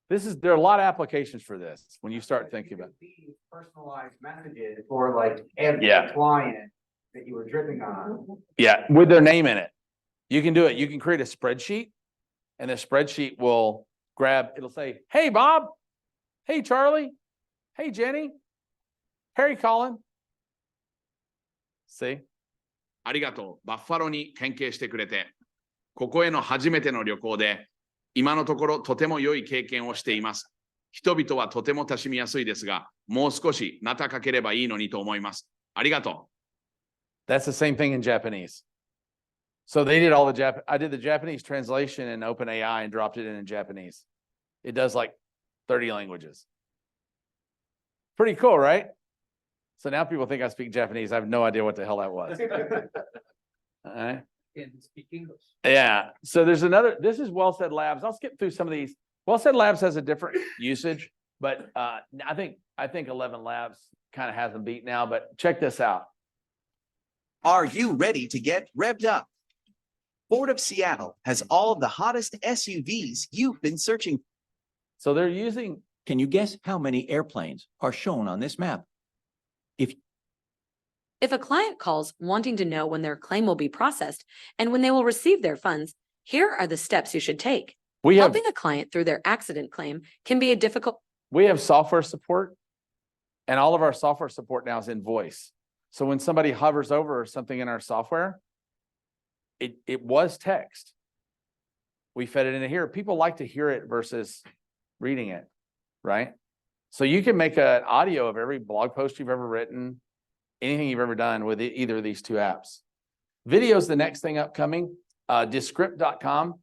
There are a lot of applications for this when you start thinking about it. These personalized messages for like every Yeah. client that you were dripping on. Yeah, with their name in it. You can do it. You can create a spreadsheet, and the spreadsheet will it'll say, hey, Bob. Hey, Charlie. Hey, Jenny. Harry Colin. See? ありがとう。バッファローに関係してくれて。ここへの初めての旅行で、今のところとても良い経験をしています。人々はとても親しみやすいですが、もう少しなたかければいいのにと思います。ありがとう。 That's the same thing in Japanese. So I did the Japanese translation in OpenAI and dropped it in Japanese. It does like 30 languages. Pretty cool, right? So now people think I speak Japanese. I have no idea what the hell that was. All right. Can speak English. Yeah. So there's this is Well Said Labs. I'll skip through some of these. Well Said Labs has a different usage, but I think 11 Labs kind of has them beat now, but check this out. Are you ready to get revved up? Ford of Seattle has all of the hottest SUVs you've been searching. So they're using. Can you guess how many airplanes are shown on this map? If a client calls wanting to know when their claim will be processed and when they will receive their funds, here are the steps you should take. Helping a client through their accident claim can be a difficult. We have software support, and all of our software support now is in voice. So when somebody hovers over something in our software, it was text. We fed it into here. People like to hear it versus reading it, right? So you can make an audio of every blog post you've ever written, anything you've ever done with either of these two apps. Video is the next thing upcoming. Descript.com,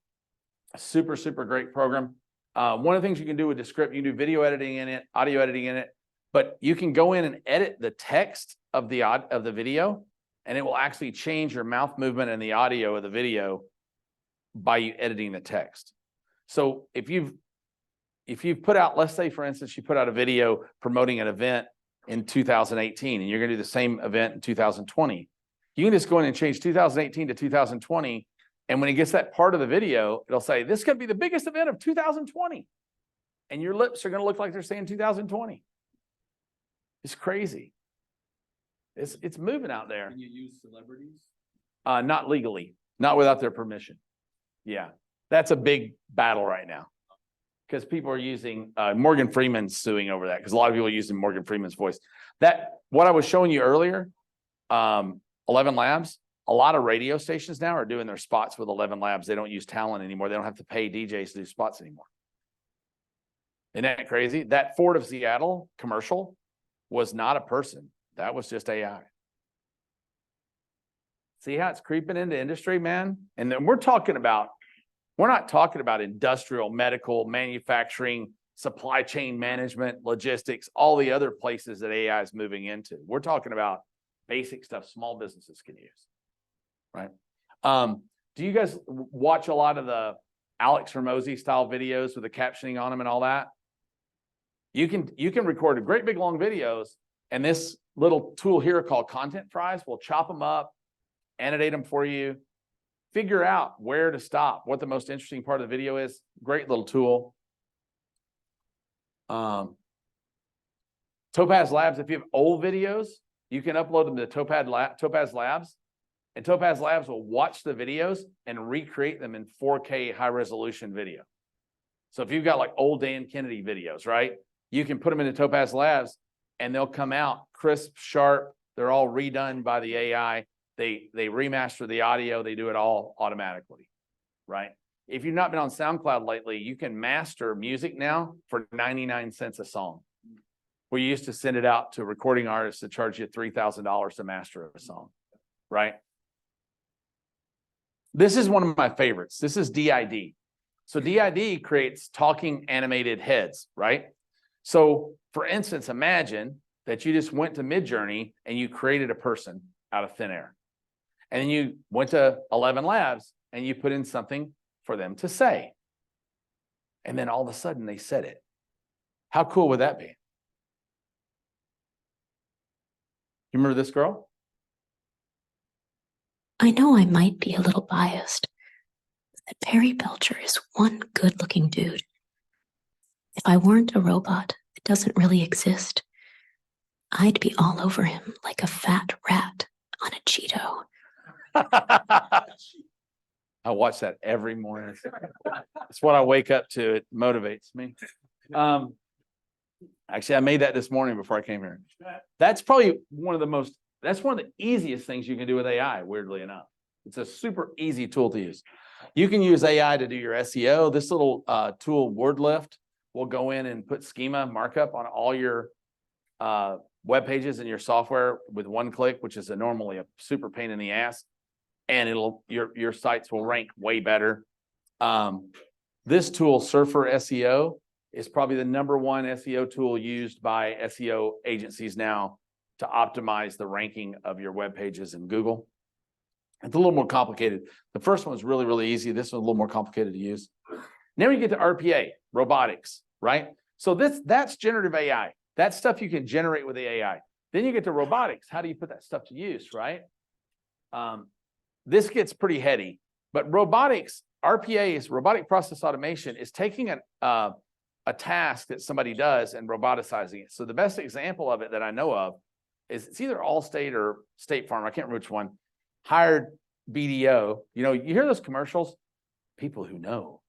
a super, super great program. One of the things you can do with Descript, you can do video editing in it, audio editing in it, but you can go in and edit the text of the video, and it will actually change your mouth movement and the audio of the video by you editing the text. So if you've put out, let's say for instance, you put out a video promoting an event in 2018, and you're going to do the same event in 2020, you can just go in and change 2018 to 2020. And when it gets that part of the video, it'll say, this could be the biggest event of 2020. And your lips are going to look like they're saying 2020. It's crazy. It's moving out there. Can you use celebrities? Not legally, not without their permission. Yeah, that's a big battle right now. Because people are using, Morgan Freeman's suing over that, because a lot of people are using Morgan Freeman's voice. What I was showing you earlier, 11 Labs, a lot of radio stations now are doing their spots with 11 Labs. They don't use talent anymore. They don't have to pay DJs to do spots anymore. Isn't that crazy? That Ford of Seattle commercial was not a person. That was just AI. See how it's creeping into industry, man? And then we're not talking about industrial, medical, manufacturing, supply chain management, logistics, all the other places that AI is moving into. We're talking about basic stuff small businesses can use, right? Do you guys watch a lot of the Alex Ramosi style videos with the captioning on them and all that. You can record great big long videos, and this little tool here called Content Fries will chop them up, annotate them for you, figure out where to stop, what the most interesting part of the video is. Great little tool. Topaz Labs, if you have old videos, you can upload them to Topaz Labs, and Topaz Labs will watch the videos and recreate them in 4K high resolution video. So if you've got like old Dan Kennedy videos, right, you can put them into Topaz Labs and they'll come out crisp, sharp. They're all redone by the AI. They remaster the audio. They do it all automatically, right? If you've not been on SoundCloud lately, you can master music now for 99 cents a song. We used to send it out to recording artists to charge you $3,000 to master a song, right? This is one of my favorites. This is DID. So DID creates talking animated heads, right? So for instance, imagine that you just went to Midjourney and you created a person out of thin air. And then you went to 11 Labs and you put in something for them to say. And then all of a sudden they said it. How cool would that be? You remember this girl? I know I might be a little biased, but Perry Belcher is one good-looking dude. If I weren't a robot that doesn't really exist, I'd be all over him like a fat rat on a Cheeto. I watch that every morning. It's what I wake up to. It motivates me. Actually, I made that this morning before I came here. That's probably that's one of the easiest things you can do with AI, weirdly enough. It's a super easy tool to use. You can use AI to do your SEO. This little tool, WordLift, will go in and put schema markup on all your web pages in your software with one click, which is normally a super pain in the ass. And your sites will rank way better. This tool, Surfer SEO, is probably the #1 SEO tool used by SEO agencies now to optimize the ranking of your web pages in Google. It's a little more complicated. The first one was really, really easy. This one's a little more complicated to use. Then we get to RPA, robotics, right? So that's generative AI. That's stuff you can generate with the AI. Then you get to robotics. How do you put that stuff to use, right? This gets pretty heady, but robotics, RPA is robotic process automation, is taking a task that somebody does and roboticizing it. So the best example of it that I know of is it's either Allstate or State Farm, I can't remember which one, hired BDO. You know, you hear those commercials, people who know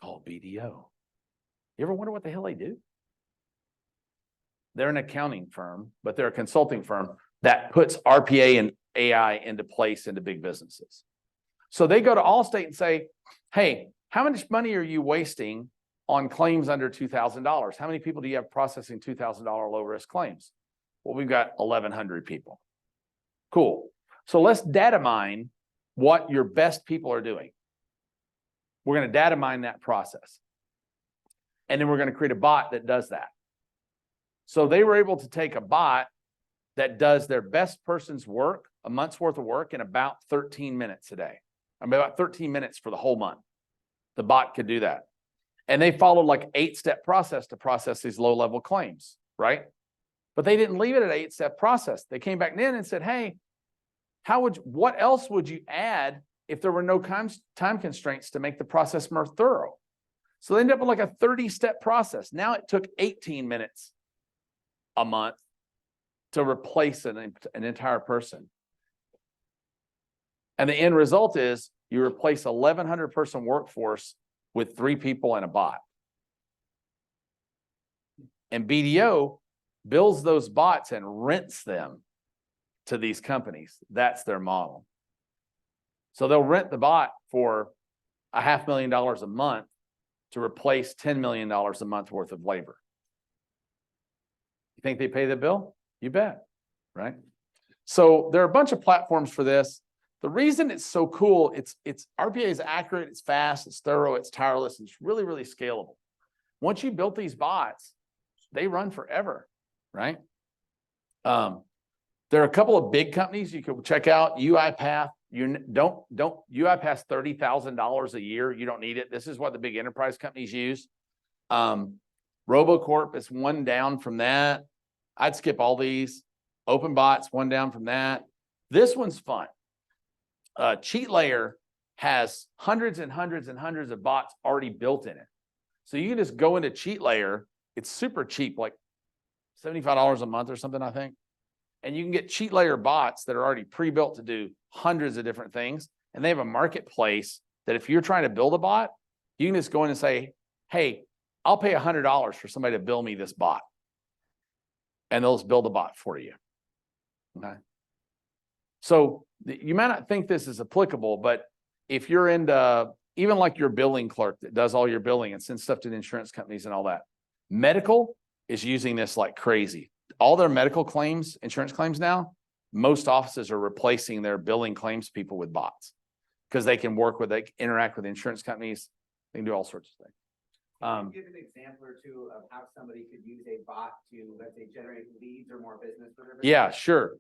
call BDO. You ever wonder what the hell they do? They're an accounting firm, but they're a consulting firm that puts RPA and AI into place into big businesses. So they go to Allstate and say, hey, how much money are you wasting on claims under $2,000? How many people do you have processing $2,000 low risk claims? Well, we've got 1,100 people. Cool. So let's data mine what your best people are doing. We're going to data mine that process. And then we're going to create a bot that does that. So they were able to take a bot that does their best person's work, a month's worth of work, in about 13 minutes a day. I mean, about 13 minutes for the whole month. The bot could do that. And they followed like 8-step process to process these low-level claims, right? But they didn't leave it at an 8-step process. They came back in and said, hey, what else would you add if there were no time constraints to make the process more thorough? So they ended up with like a 30-step process. Now it took 18 minutes a month to replace an entire person. And the end result is you replace 1,100 person workforce with 3 people and a bot. And BDO bills those bots and rents them to these companies. That's their model. So they'll rent the bot for $500,000 a month to replace $10 million a month worth of labor. You think they pay the bill? You bet, right? So there are a bunch of platforms for this. The reason it's so cool, it's RPA is accurate, it's fast, it's thorough, it's tireless, and it's really, really scalable. Once you built these bots, they run forever, right? There are a couple of big companies you can check out. UiPath, you have past $30,000 a year. You don't need it. This is what the big enterprise companies use. RoboCorp is one down from that. I'd skip all these. OpenBot's one down from that. This one's fun. Cheat Layer has hundreds and hundreds and hundreds of bots already built in it. So you can just go into Cheat Layer. It's super cheap, like $75 a month or something, I think. And you can get Cheat Layer bots that are already pre-built to do hundreds of different things. And they have a marketplace that if you're trying to build a bot, you can just go in and say, hey, I'll pay $100 for somebody to build me this bot. And they'll just build a bot for you. Okay. So you might not think this is applicable, but if you're into even like your billing clerk that does all your billing and sends stuff to the insurance companies and all that, medical is using this like crazy. All their medical claims, insurance claims now, most offices are replacing their billing claims people with bots because they can interact with insurance companies. They can do all sorts of things. Can you give an example or two of how somebody could use a bot to, let's say, generate leads or more business for their business? Yeah, sure.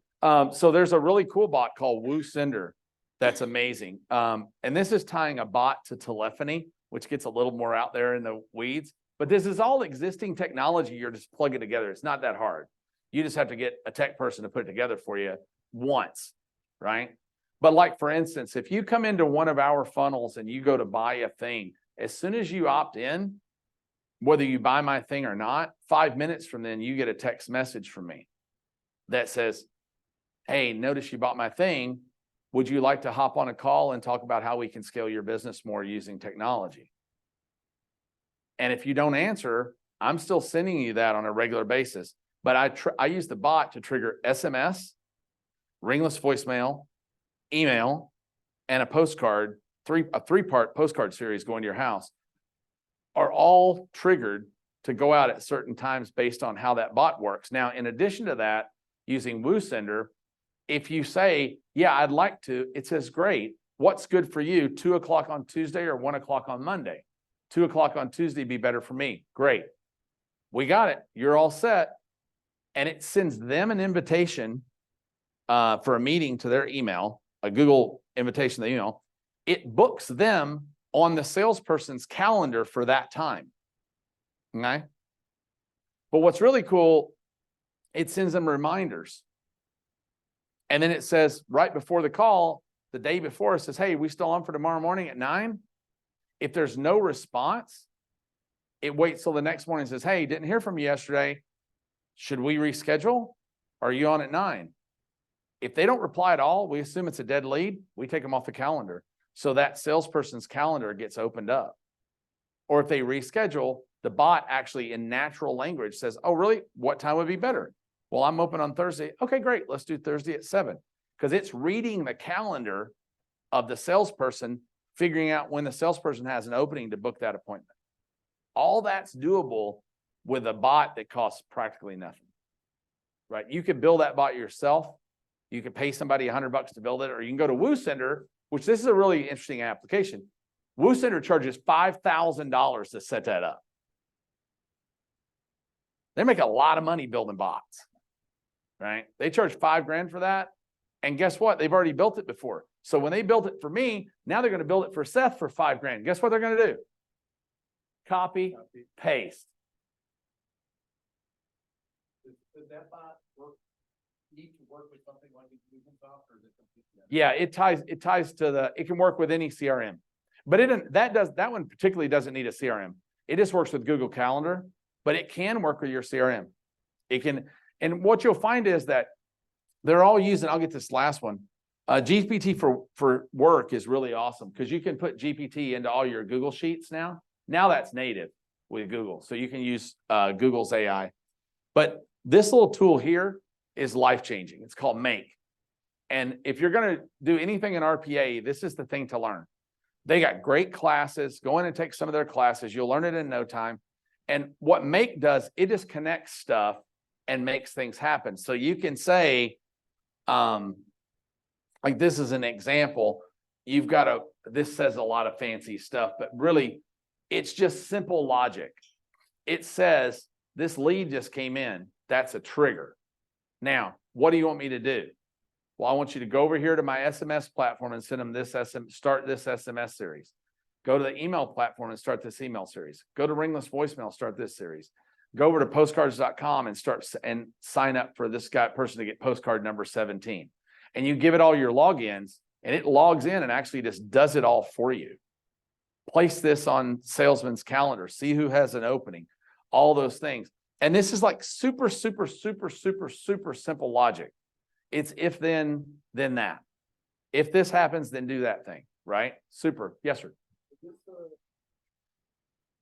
So there's a really cool bot called WooSender that's amazing. And this is tying a bot to telephony, which gets a little more out there in the weeds. But this is all existing technology. You're just plugging it together. It's not that hard. You just have to get a tech person to put it together for you once, right? But like, for instance, if you come into one of our funnels and you go to buy a thing, as soon as you opt in, whether you buy my thing or not, 5 minutes from then, you get a text message from me that says, hey, notice you bought my thing. Would you like to hop on a call and talk about how we can scale your business more using technology? And if you don't answer, I'm still sending you that on a regular basis. But I use the bot to trigger SMS, ringless voicemail, email, and a postcard, a three-part postcard series going to your house are all triggered to go out at certain times based on how that bot works. Now, in addition to that, using WooSender, if you say, yeah, I'd like to, it says, great. What's good for you? 2 o'clock on Tuesday or 1 o'clock on Monday? 2 o'clock on Tuesday be better for me. Great. We got it. You're all set. And it sends them an invitation for a meeting to their email, a Google invitation to the email. It books them on the salesperson's calendar for that time. Okay. But what's really cool, it sends them reminders. And then it says right before the call, the day before, it says, hey, we still on for tomorrow morning at 9? If there's no response, it waits till the next morning and says, hey, didn't hear from you yesterday. Should we reschedule? Are you on at 9? If they don't reply at all, we assume it's a dead lead. We take them off the calendar. So that salesperson's calendar gets opened up. Or if they reschedule, the bot actually in natural language says, oh, really? What time would be better? Well, I'm open on Thursday. Okay, great. Let's do Thursday at 7. Because it's reading the calendar of the salesperson, figuring out when the salesperson has an opening to book that appointment. All that's doable with a bot that costs practically nothing, right? You could build that bot yourself. You could pay somebody $100 to build it, or you can go to WooSender, which this is a really interesting application. WooSender charges $5,000 to set that up. They make a lot of money building bots, right? They charge $5,000 for that. And guess what? They've already built it before. So when they built it for me, now they're going to build it for Seth for $5,000. Guess what they're going to do? Copy, paste. Does that bot need to work with something like Infusionsoft, or is it completely? Yeah, it ties to it can work with any CRM. But that one particularly doesn't need a CRM. It just works with Google Calendar, but it can work with your CRM. It can, and what you'll find is that they're all using, I'll get this last one. GPT for work is really awesome because you can put GPT into all your Google Sheets now. Now that's native with Google. So you can use Google's AI. But this little tool here is life-changing. It's called Make. And if you're going to do anything in RPA, this is the thing to learn. They got great classes. Go in and take some of their classes. You'll learn it in no time. And what Make does, it just connects stuff and makes things happen. So you can say, like this is an example. You've got this says a lot of fancy stuff, but really it's just simple logic. It says this lead just came in. That's a trigger. Now, what do you want me to do? Well, I want you to go over here to my SMS platform and send them this start this SMS series. Go to the email platform and start this email series. Go to Ringless Voicemail, start this series. Go over to postcards.com and sign up for this person to get postcard number 17. And you give it all your logins and it logs in and actually just does it all for you. Place this on salesman's calendar, see who has an opening, all those things. And this is like super, super, super, super, super simple logic. It's if then that. If this happens, then do that thing, right? Super. Yes, sir.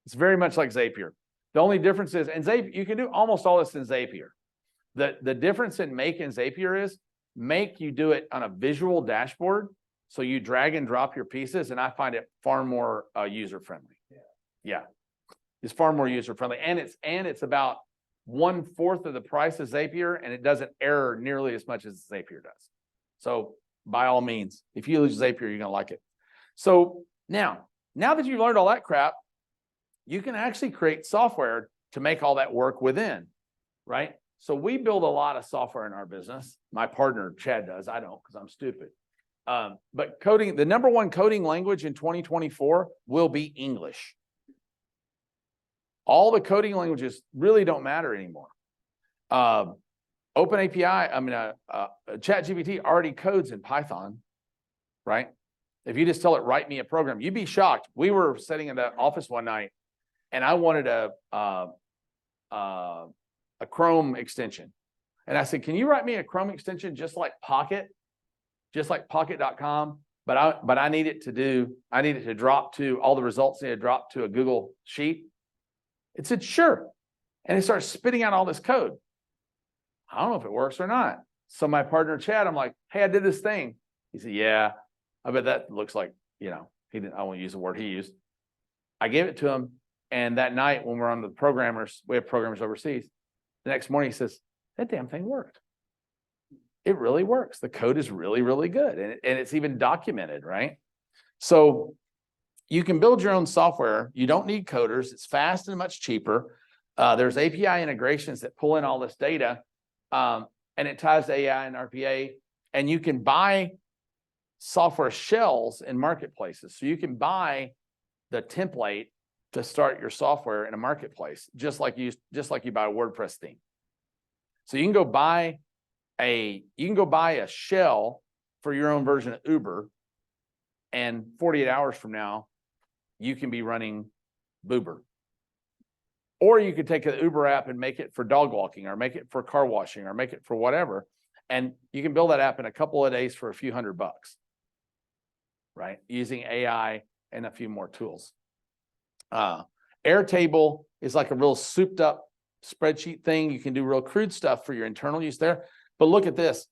It's very much like Zapier. The only difference is, and Zapier, you can do almost all this in Zapier. The difference in Make and Zapier is Make, you do it on a visual dashboard. So you drag and drop your pieces, and I find it far more user-friendly. Yeah. It's far more user-friendly. And it's about 1/4 of the price of Zapier, and it doesn't error nearly as much as Zapier does. So by all means, if you use Zapier, you're gonna like it. So now that you've learned all that crap, you can actually create software to make all that work within, right? So we build a lot of software in our business. My partner, Chad, does. I don't, because I'm stupid. But coding, the number one coding language in 2024 will be English. All the coding languages really don't matter anymore. ChatGPT already codes in Python, right? If you just tell it, write me a program, you'd be shocked. We were sitting in the office one night and I wanted a Chrome extension. And I said, can you write me a Chrome extension just like Pocket? Just like Pocket.com, but I need it to drop to all the results need to drop to a Google Sheet. It said, sure. And it starts spitting out all this code. I don't know if it works or not. So my partner, Chad, I'm like, hey, I did this thing. He said, yeah, I bet that looks like, I won't use the word he used. I gave it to him. And that night when we're on the programmers, we have programmers overseas. The next morning he says, that damn thing worked. It really works. The code is really, really good. And it's even documented, right? So you can build your own software. You don't need coders. It's fast and much cheaper. There's API integrations that pull in all this data, and it ties to AI and RPA. And you can buy software shells in marketplaces. So you can buy the template to start your software in a marketplace, just like you buy a WordPress theme. So you can go buy a shell for your own version of Uber, and 48 hours from now, you can be running Boober. Or you could take an Uber app and make it for dog walking, or make it for car washing, or make it for whatever. And you can build that app in a couple of days for a few $100, right? Using AI and a few more tools. Airtable is like a real souped up spreadsheet thing. You can do real crude stuff for your internal use there. But look at this.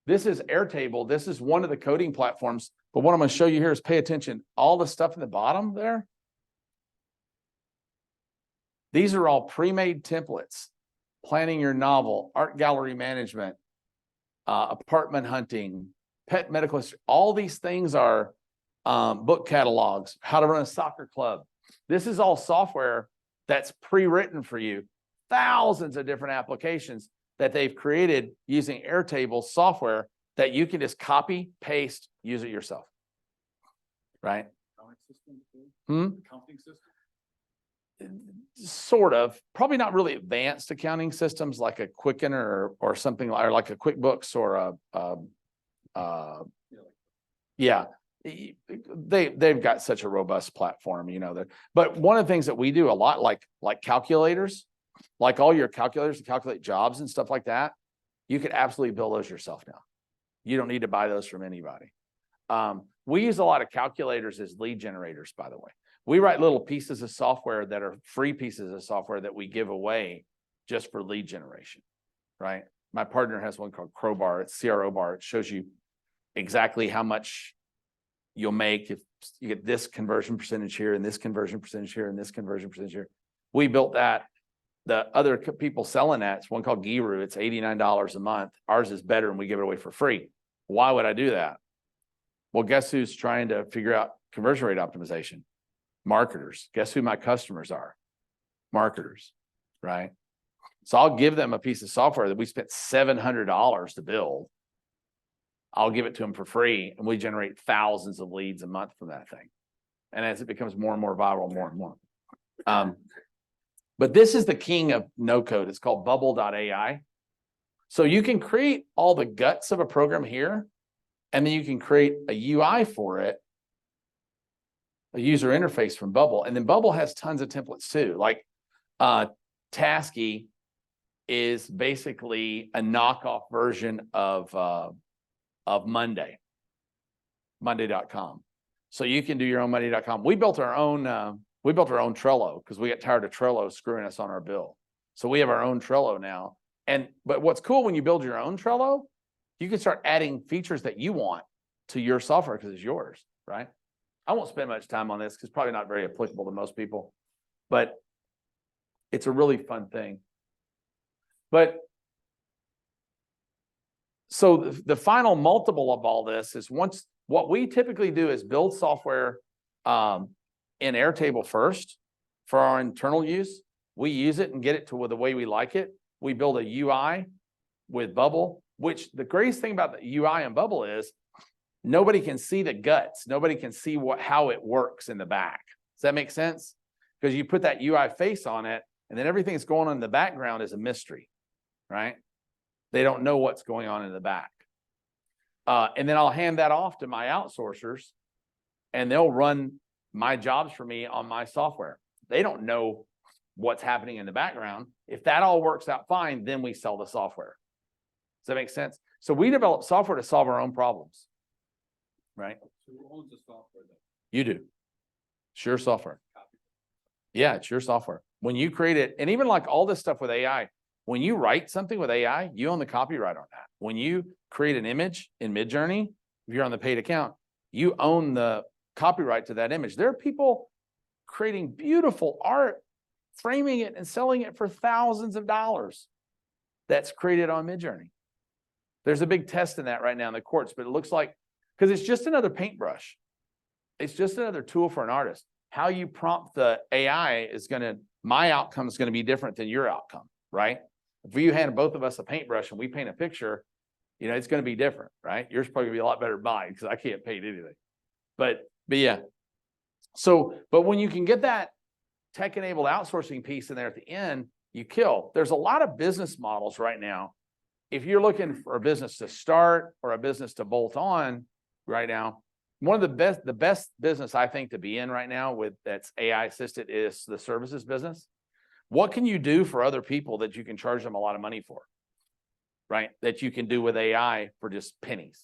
This is Airtable. This is one of the coding platforms. But what I'm going to show you here is pay attention. All the stuff in the bottom there, these are all pre-made templates. Planning your novel, art gallery management, apartment hunting, pet medical history. All these things are book catalogs, how to run a soccer club. This is all software that's pre-written for you. Thousands of different applications that they've created using Airtable software that you can just copy, paste, use it yourself. Right? Accounting system? Sort of. Probably not really advanced accounting systems like a Quicken or something, or like a QuickBooks or yeah. They've got such a robust platform, but one of the things that we do a lot, like calculators, like all your calculators to calculate jobs and stuff like that, you could absolutely build those yourself now. You don't need to buy those from anybody. We use a lot of calculators as lead generators, by the way. We write little pieces of software that are free pieces of software that we give away just for lead generation, right? My partner has one called Crowbar. It's CRO bar. It shows you exactly how much you'll make if you get this conversion percentage here and this conversion percentage here and this conversion percentage here. We built that. The other people selling that, it's one called Giru. It's $89 a month. Ours is better and we give it away for free. Why would I do that? Well, guess who's trying to figure out conversion rate optimization? Marketers. Guess who my customers are? Marketers, right? So I'll give them a piece of software that we spent $700 to build. I'll give it to them for free, and we generate thousands of leads a month from that thing. And as it becomes more and more viral, more and more. But this is the king of no code. It's called bubble.ai. So you can create all the guts of a program here, and then you can create a UI for it, a user interface from Bubble. And then Bubble has tons of templates too. Like Tasky is basically a knockoff version of Monday, Monday.com. So you can do your own Monday.com. We built our own Trello because we got tired of Trello screwing us on our bill. So we have our own Trello now. But what's cool when you build your own Trello, you can start adding features that you want to your software because it's yours, right? I won't spend much time on this because it's probably not very applicable to most people, but it's a really fun thing. But so the final multiple of all this is what we typically do is build software in Airtable first for our internal use. We use it and get it to the way we like it. We build a UI with Bubble, which the greatest thing about the UI and Bubble is nobody can see the guts. Nobody can see how it works in the back. Does that make sense? Because you put that UI face on it, and then everything that's going on in the background is a mystery, right? They don't know what's going on in the back. And then I'll hand that off to my outsourcers, and they'll run my jobs for me on my software. They don't know what's happening in the background. If that all works out fine, then we sell the software. Does that make sense? So we develop software to solve our own problems, right? So who owns the software then? You do. It's your software. Yeah, it's your software. When you create it, and even like all this stuff with AI, when you write something with AI, you own the copyright on that. When you create an image in Midjourney, if you're on the paid account, you own the copyright to that image. There are people creating beautiful art, framing it and selling it for thousands of dollars that's created on Midjourney. There's a big test in that right now in the courts, but it looks like, because it's just another paintbrush. It's just another tool for an artist. How you prompt the AI is my outcome is going to be different than your outcome, right? If you hand both of us a paintbrush and we paint a picture, it's going to be different, right? Yours probably going to be a lot better than mine because I can't paint anything. But yeah. So, but when you can get that tech-enabled outsourcing piece in there at the end, you kill. There's a lot of business models right now. If you're looking for a business to start or a business to bolt on right now, one of the best business I think to be in right now that's AI assisted is the services business. What can you do for other people that you can charge them a lot of money for, right? That you can do with AI for just pennies,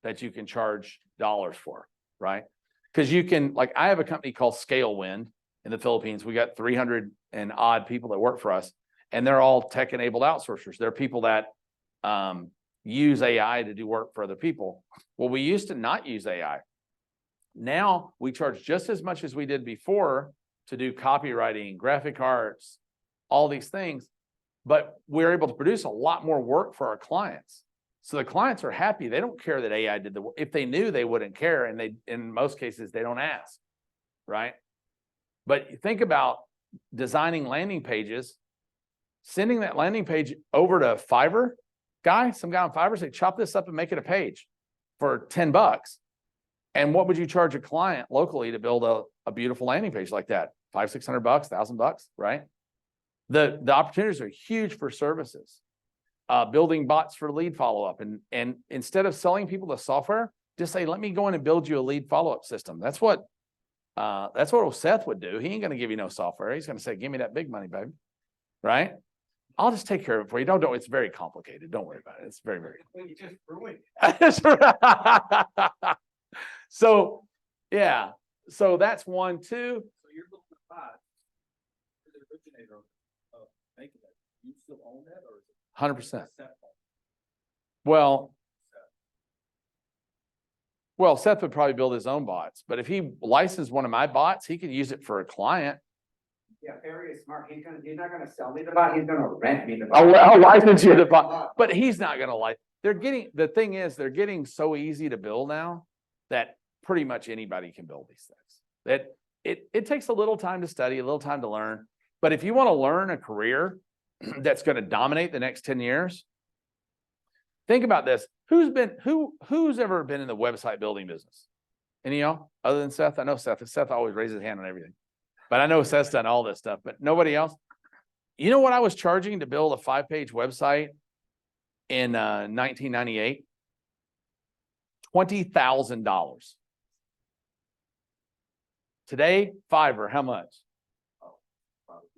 that you can charge dollars for, right? Because you can, like, I have a company called Scalewind in the Philippines. We got 300 and odd people that work for us, and they're all tech-enabled outsourcers. They're people that use AI to do work for other people. Well, we used to not use AI. Now we charge just as much as we did before to do copywriting, graphic arts, all these things, but we're able to produce a lot more work for our clients. So the clients are happy. They don't care that AI did the work. If they knew, they wouldn't care. And in most cases, they don't ask, right? But think about designing landing pages, sending that landing page over to Fiverr guy, some guy on Fiverr, say, chop this up and make it a page for $10. And what would you charge a client locally to build a beautiful landing page like that? $500, $600, $1,000, right? The opportunities are huge for services. Building bots for lead follow-up. And instead of selling people the software, just say, let me go in and build you a lead follow-up system. That's what Seth would do. He ain't going to give you no software. He's going to say, give me that big money, baby. Right? I'll just take care of it for you. Don't, it's very complicated. Don't worry about it. It's very, very. Well, you just ruined it. So, yeah. So that's one, two. So you're looking at five. You're the originator of making that. You still own that, or is it 100%. Well, Seth would probably build his own bots, but if he licensed one of my bots, he could use it for a client. Yeah, Barry is smart. He's not gonna sell me the bot. He's gonna rent me the bot. I'll license you the bot, but he's not gonna the thing is, they're getting so easy to build now that pretty much anybody can build these things. That it takes a little time to study, a little time to learn. But if you want to learn a career that's going to dominate the next 10 years, Think about this. Who's ever been in the website building business? Any of y'all other than Seth? I know Seth. Seth always raises his hand on everything, but I know Seth's done all this stuff, but nobody else. You know what I was charging to build a 5-page website in 1998? $20,000. Today, Fiverr, how much? Oh, probably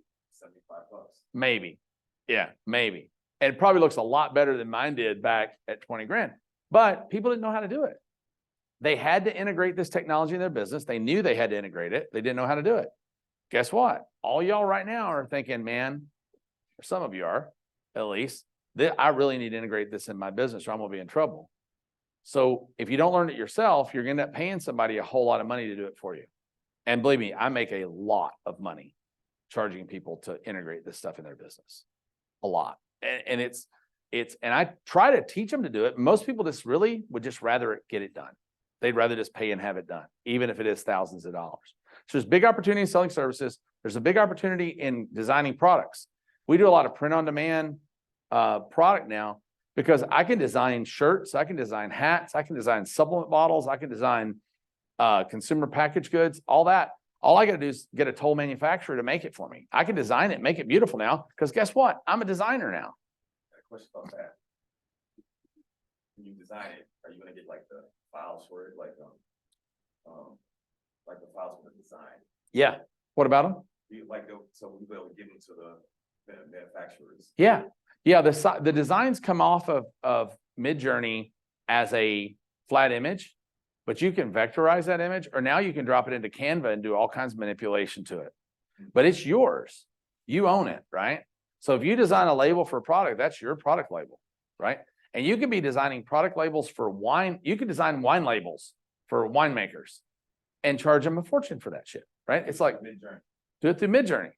$75. Maybe. Yeah, maybe. And it probably looks a lot better than mine did back at 20 grand. But people didn't know how to do it. They had to integrate this technology in their business. They knew they had to integrate it. They didn't know how to do it. Guess what? All y'all right now are thinking, man, or some of you are, at least, that I really need to integrate this in my business or I'm gonna be in trouble. So if you don't learn it yourself, you're gonna end up paying somebody a whole lot of money to do it for you. And believe me, I make a lot of money charging people to integrate this stuff in their business. A lot. And and I try to teach them to do it. Most people just really would just rather get it done. They'd rather just pay and have it done, even if it is thousands of dollars. So there's big opportunity in selling services. There's a big opportunity in designing products. We do a lot of print on demand product now because I can design shirts, I can design hats, I can design supplement bottles, I can design consumer packaged goods, all that. All I got to do is get a toll manufacturer to make it for me. I can design it, make it beautiful now, because guess what? I'm a designer now. Got a question about that. When you design it, are you gonna get like the files for it, like the files for the design? Yeah. What about them? So we'll be able to give them to the manufacturers. Yeah. Yeah. The designs come off of Midjourney as a flat image, but you can vectorize that image, or now you can drop it into Canva and do all kinds of manipulation to it. But it's yours. You own it, right? So if you design a label for a product, that's your product label, right? And you can be designing product labels for wine. You can design wine labels for winemakers and charge them a fortune for that shit, right? It's like, Midjourney. do it through Midjourney.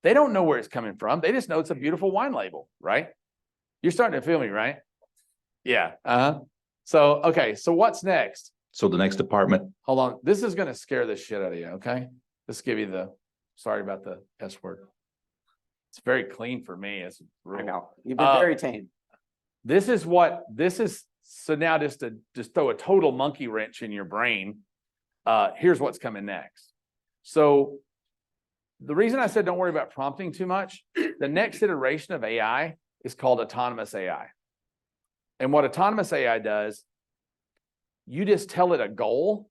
They don't know where it's coming from. They just know it's a beautiful wine label, right? You're starting to feel me, right? Yeah. So, okay. So what's next? So the next department, Hold on. This is going to scare the shit out of you. Okay. Let's give you sorry about the S word. It's very clean for me. It's I know. You've been very tame. So now just to throw a total monkey wrench in your brain. Here's what's coming next. So the reason I said don't worry about prompting too much, the next iteration of AI is called autonomous AI. And what autonomous AI does, you just tell it a goal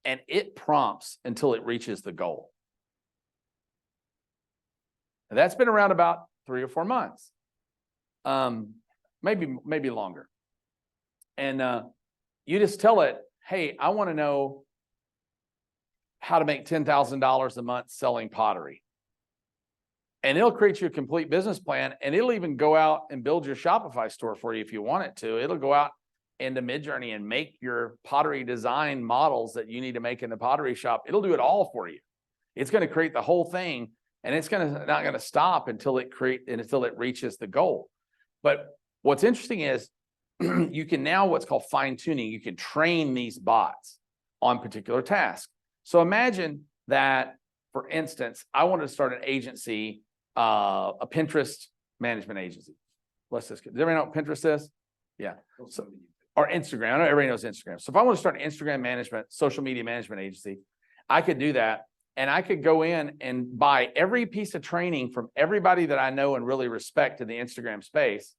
and it prompts until it reaches the goal. And that's been around about 3 or 4 months. Maybe longer. And you just tell it, hey, I want to know how to make $10,000 a month selling pottery. And it'll create you a complete business plan, and it'll even go out and build your Shopify store for you if you want it to. It'll go out into Midjourney and make your pottery design models that you need to make in the pottery shop. It'll do it all for you. It's going to create the whole thing, and it's not going to stop until it reaches the goal. But what's interesting is you can now what's called fine tuning. You can train these bots on particular tasks. So imagine that, for instance, I wanted to start an agency, a Pinterest management agency. Does everybody know what Pinterest is? Yeah. So, or Instagram. I know everybody knows Instagram. So if I want to start an Instagram management, social media management agency, I could do that. And I could go in and buy every piece of training from everybody that I know and really respect in the Instagram space.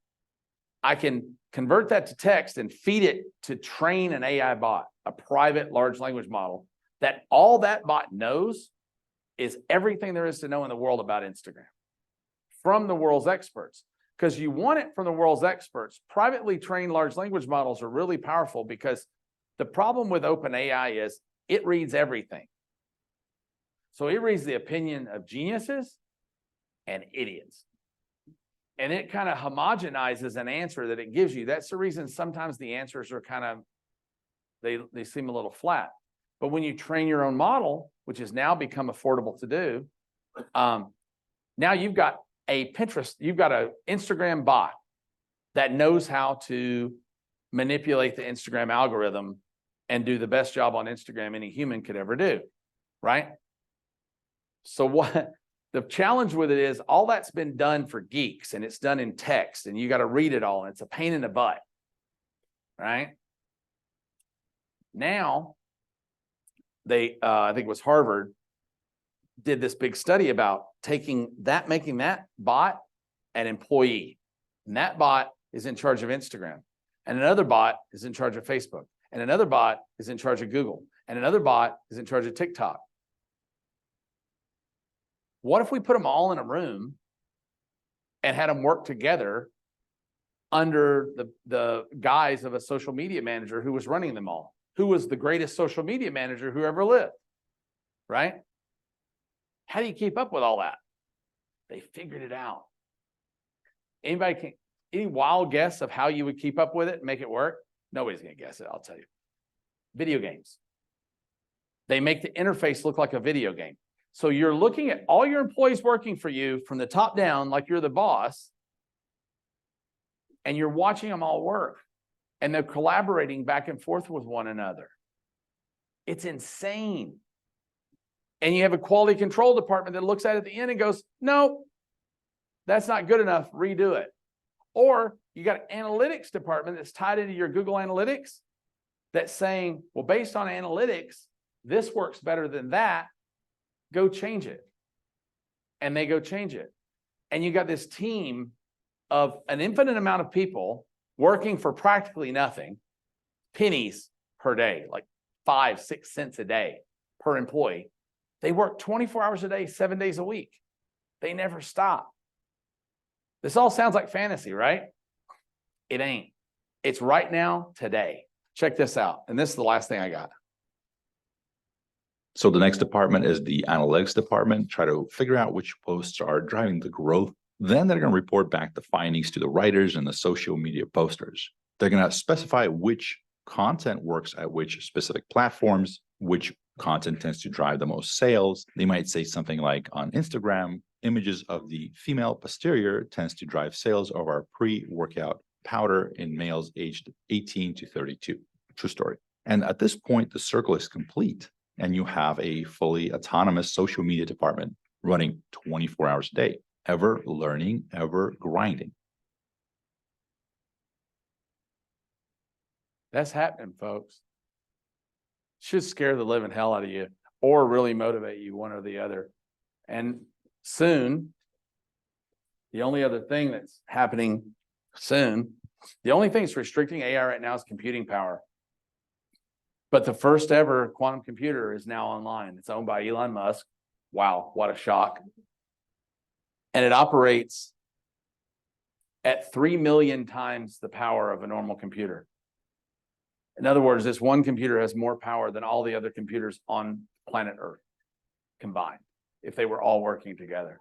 I can convert that to text and feed it to train an AI bot, a private large language model, that all that bot knows is everything there is to know in the world about Instagram from the world's experts. Because you want it from the world's experts. Privately trained large language models are really powerful because the problem with OpenAI is it reads everything. So it reads the opinion of geniuses and idiots. And it kind of homogenizes an answer that it gives you. That's the reason sometimes the answers are kind of, they seem a little flat. But when you train your own model, which has now become affordable to do, now you've got a Pinterest, you've got an Instagram bot that knows how to manipulate the Instagram algorithm and do the best job on Instagram any human could ever do, right? So what, The challenge with it is all that's been done for geeks and it's done in text and you got to read it all and it's a pain in the butt, right? Now, I think it was Harvard, did this big study about making that bot an employee. And that bot is in charge of Instagram. And another bot is in charge of Facebook. And another bot is in charge of Google. And another bot is in charge of TikTok. What if we put them all in a room and had them work together under the guise of a social media manager who was running them all, who was the greatest social media manager who ever lived, right? How do you keep up with all that? They figured it out. Any wild guess of how you would keep up with it and make it work? Nobody's going to guess it, I'll tell you. Video games. They make the interface look like a video game. So you're looking at all your employees working for you from the top down, like you're the boss, and you're watching them all work, and they're collaborating back and forth with one another. It's insane. And you have a quality control department that looks at it at the end and goes, no, that's not good enough, redo it. Or you got an analytics department that's tied into your Google Analytics that's saying, well, based on analytics, this works better than that, go change it. And they go change it. And you got this team of an infinite amount of people working for practically nothing, pennies per day, like 5-6 cents a day per employee. They work 24 hours a day, 7 days a week. They never stop. This all sounds like fantasy, right? It ain't. It's right now, today. Check this out. And this is the last thing I got. So the next department is the analytics department. Try to figure out which posts are driving the growth. Then they're going to report back the findings to the writers and the social media posters. They're going to specify which content works at which specific platforms, which content tends to drive the most sales. They might say something like, on Instagram, images of the female posterior tends to drive sales of our pre-workout powder in males aged 18 to 32. True story. And at this point, the circle is complete. And you have a fully autonomous social media department running 24 hours a day, ever learning, ever grinding. That's happening, folks. Should scare the living hell out of you or really motivate you, one or the other. And soon, the only other thing that's happening soon, the only thing that's restricting AI right now is computing power. But the first ever quantum computer is now online. It's owned by Elon Musk. Wow, what a shock. And it operates at 3 million times the power of a normal computer. In other words, this one computer has more power than all the other computers on planet Earth combined, if they were all working together.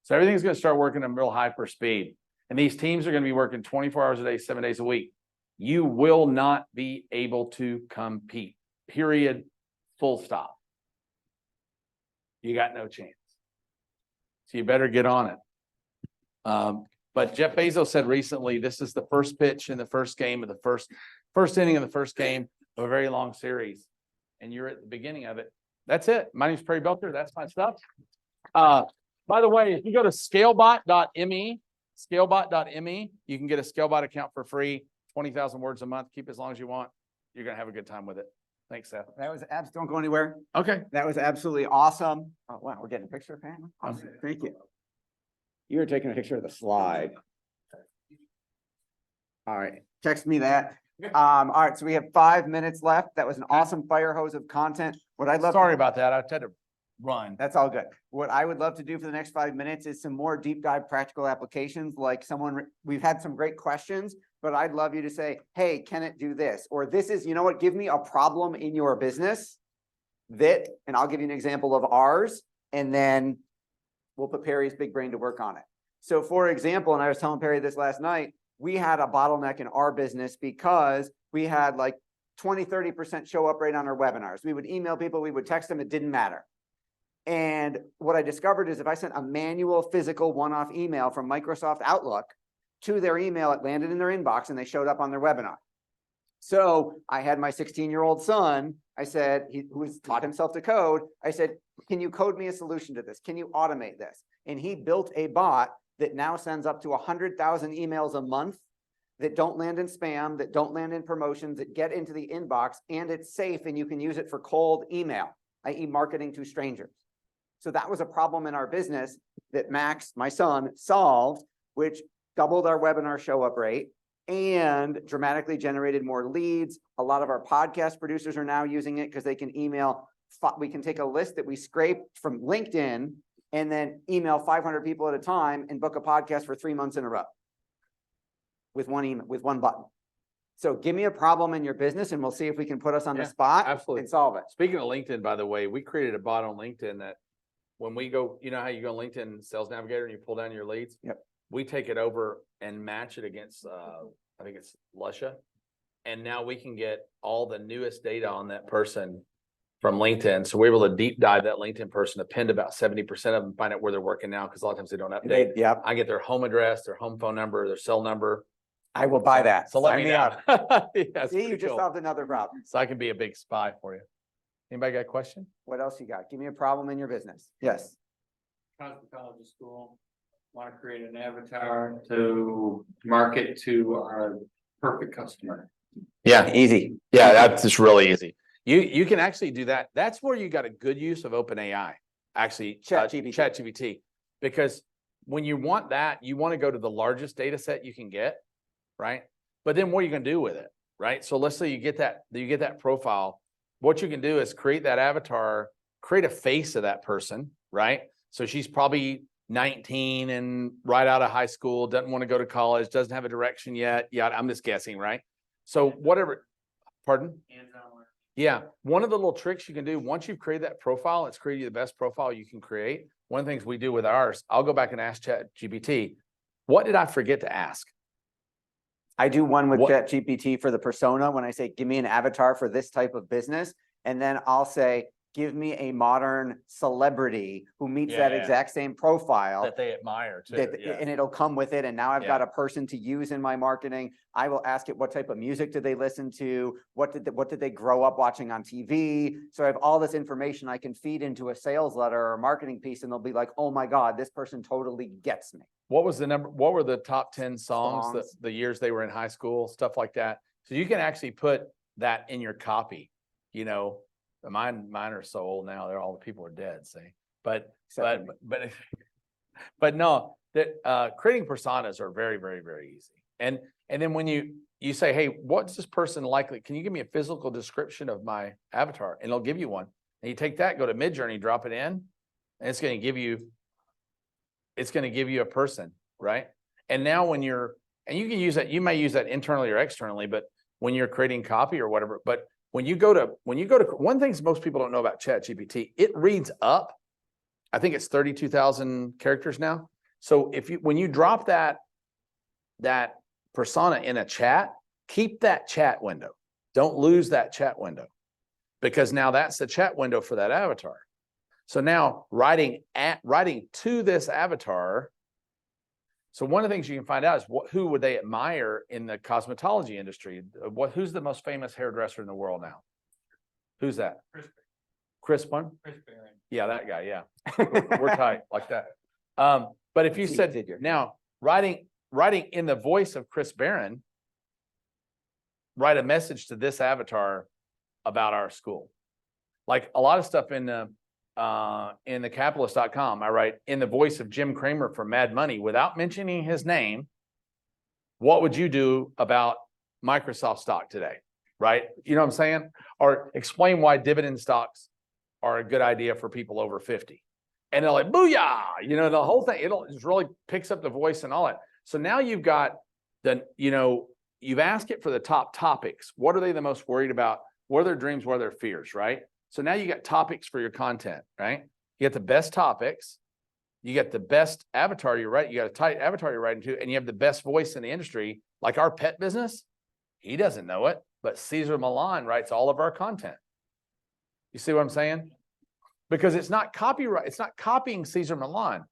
So everything's going to start working at real hyper speed. And these teams are going to be working 24 hours a day, 7 days a week. You will not be able to compete, period, full stop. You got no chance. So you better get on it. But Jeff Bezos said recently, this is the first pitch in the first game of the first inning of the first game of a very long series. And you're at the beginning of it. That's it. My name is Perry Belcher. That's my stuff. By the way, if you go to scalebot.me, you can get a Scalebot account for free. 20,000 words a month, keep as long as you want. You're going to have a good time with it. Thanks, Seth. That was don't go anywhere. Okay. That was absolutely awesome. Oh, wow, we're getting a picture, Pam. Awesome. Thank you. You were taking a picture of the slide. All right, text me that. All right, so we have 5 minutes left. That was an awesome fire hose of content. What I'd love Sorry about that. I had to run. That's all good. What I would love to do for the next 5 minutes is some more deep dive practical applications, like we've had some great questions, but I'd love you to say, hey, can it do this? Or this is, you know what, give me a problem in your business and I'll give you an example of ours, and then we'll put Perry's big brain to work on it. So for example, and I was telling Perry this last night, we had a bottleneck in our business because we had like 20-30% show up rate on our webinars. We would email people, we would text them, it didn't matter. And what I discovered is if I sent a manual physical one-off email from Microsoft Outlook to their email, it landed in their inbox and they showed up on their webinar. So I had my 16-year-old son, I said, who's taught himself to code. I said, can you code me a solution to this? Can you automate this? And he built a bot that now sends up to 100,000 emails a month that don't land in spam, that don't land in promotions, that get into the inbox, and it's safe and you can use it for cold email, i.e. marketing to strangers. So that was a problem in our business that Max, my son, solved, which doubled our webinar show up rate and dramatically generated more leads. A lot of our podcast producers are now using it because they can email. We can take a list that we scrape from LinkedIn and then email 500 people at a time and book a podcast for 3 months in a row with one email, with one button. So give me a problem in your business and we'll see if we can put us on the spot absolutely. and solve it. Speaking of LinkedIn, by the way, we created a bot on LinkedIn that when we go, you know how you go on LinkedIn Sales Navigator and you pull down your leads? Yep. We take it over and match it against, I think it's Lusha. And now we can get all the newest data on that person from LinkedIn. So we're able to deep dive that LinkedIn person, append about 70% of them, find out where they're working now, because a lot of times they don't update. Yep. I get their home address, their home phone number, their cell number. I will buy that. So let Sign me me know. up. Yeah, See, you just cool. solved another problem. So I can be a big spy for you. Anybody got a question? What else you got? Give me a problem in your business. Yes. Cosmetology school, want to create an avatar to market to our perfect customer. Yeah, Easy. yeah, that's just really easy. You can actually do that. That's where you got a good use of OpenAI, actually, ChatGPT, because when you want that, you want to go to the largest data set you can get, right? But then what are you going to do with it, right? So let's say you get that profile. What you can do is create that avatar, create a face of that person, right? So she's probably 19 and right out of high school, doesn't want to go to college, doesn't have a direction yet. Yeah, I'm just guessing, right? So whatever, pardon? Yeah, one of the little tricks you can do, once you've created that profile, it's created the best profile you can create. One of the things we do with ours, I'll go back and ask ChatGPT, what did I forget to ask? I do one with ChatGPT for the persona when I say, give me an avatar for this type of business. And then I'll say, give me a modern celebrity who meets that exact same profile. That they admire too. And it'll come with it. And now I've got a person to use in my marketing. I will ask it, what type of music did they listen to? What did they grow up watching on TV? So I have all this information I can feed into a sales letter or a marketing piece, and they'll be like, oh my God, this person totally gets me. What was the number? What were the top 10 songs? The years they were in high school, stuff like that. So you can actually put that in your copy, you know. Mine are so old now. They're all the people are dead. See, but no, that creating personas are very, very, very easy. And then when you say, hey, what's this person likely? Can you give me a physical description of my avatar? And it'll give you one. And you take that, go to Midjourney, drop it in, and it's going to give you a person, right? And now and you can use that. You may use that internally or externally, but when you're creating copy or whatever, but when you go to one thing most people don't know about ChatGPT, it reads up. I think it's 32,000 characters now. So when you drop that persona in a chat, keep that chat window. Don't lose that chat window, because now that's the chat window for that avatar. So now writing to this avatar. So one of the things you can find out is who would they admire in the cosmetology industry? Who's the most famous hairdresser in the world now? Who's that? Chris Barron. Yeah, that guy. Yeah, we're tight like that. But if you said now writing in the voice of Chris Barron, write a message to this avatar about our school. Like a lot of stuff in the capitalist.com, I write in the voice of Jim Cramer from Mad Money without mentioning his name. What would you do about Microsoft stock today? Right? You know what I'm saying? Or explain why dividend stocks are a good idea for people over 50. And they're like, booyah! You know, the whole thing, it just really picks up the voice and all that. So now you've got you've asked it for the top topics. What are they the most worried about? What are their dreams? What are their fears? Right? So now you got topics for your content, right? You got the best topics, you got the best avatar you write, you got a tight avatar you're writing to, and you have the best voice in the industry. Like our pet business, he doesn't know it, but Cesar Millan writes all of our content. You see what I'm saying? Because it's not copyright, it's not copying Cesar Millan.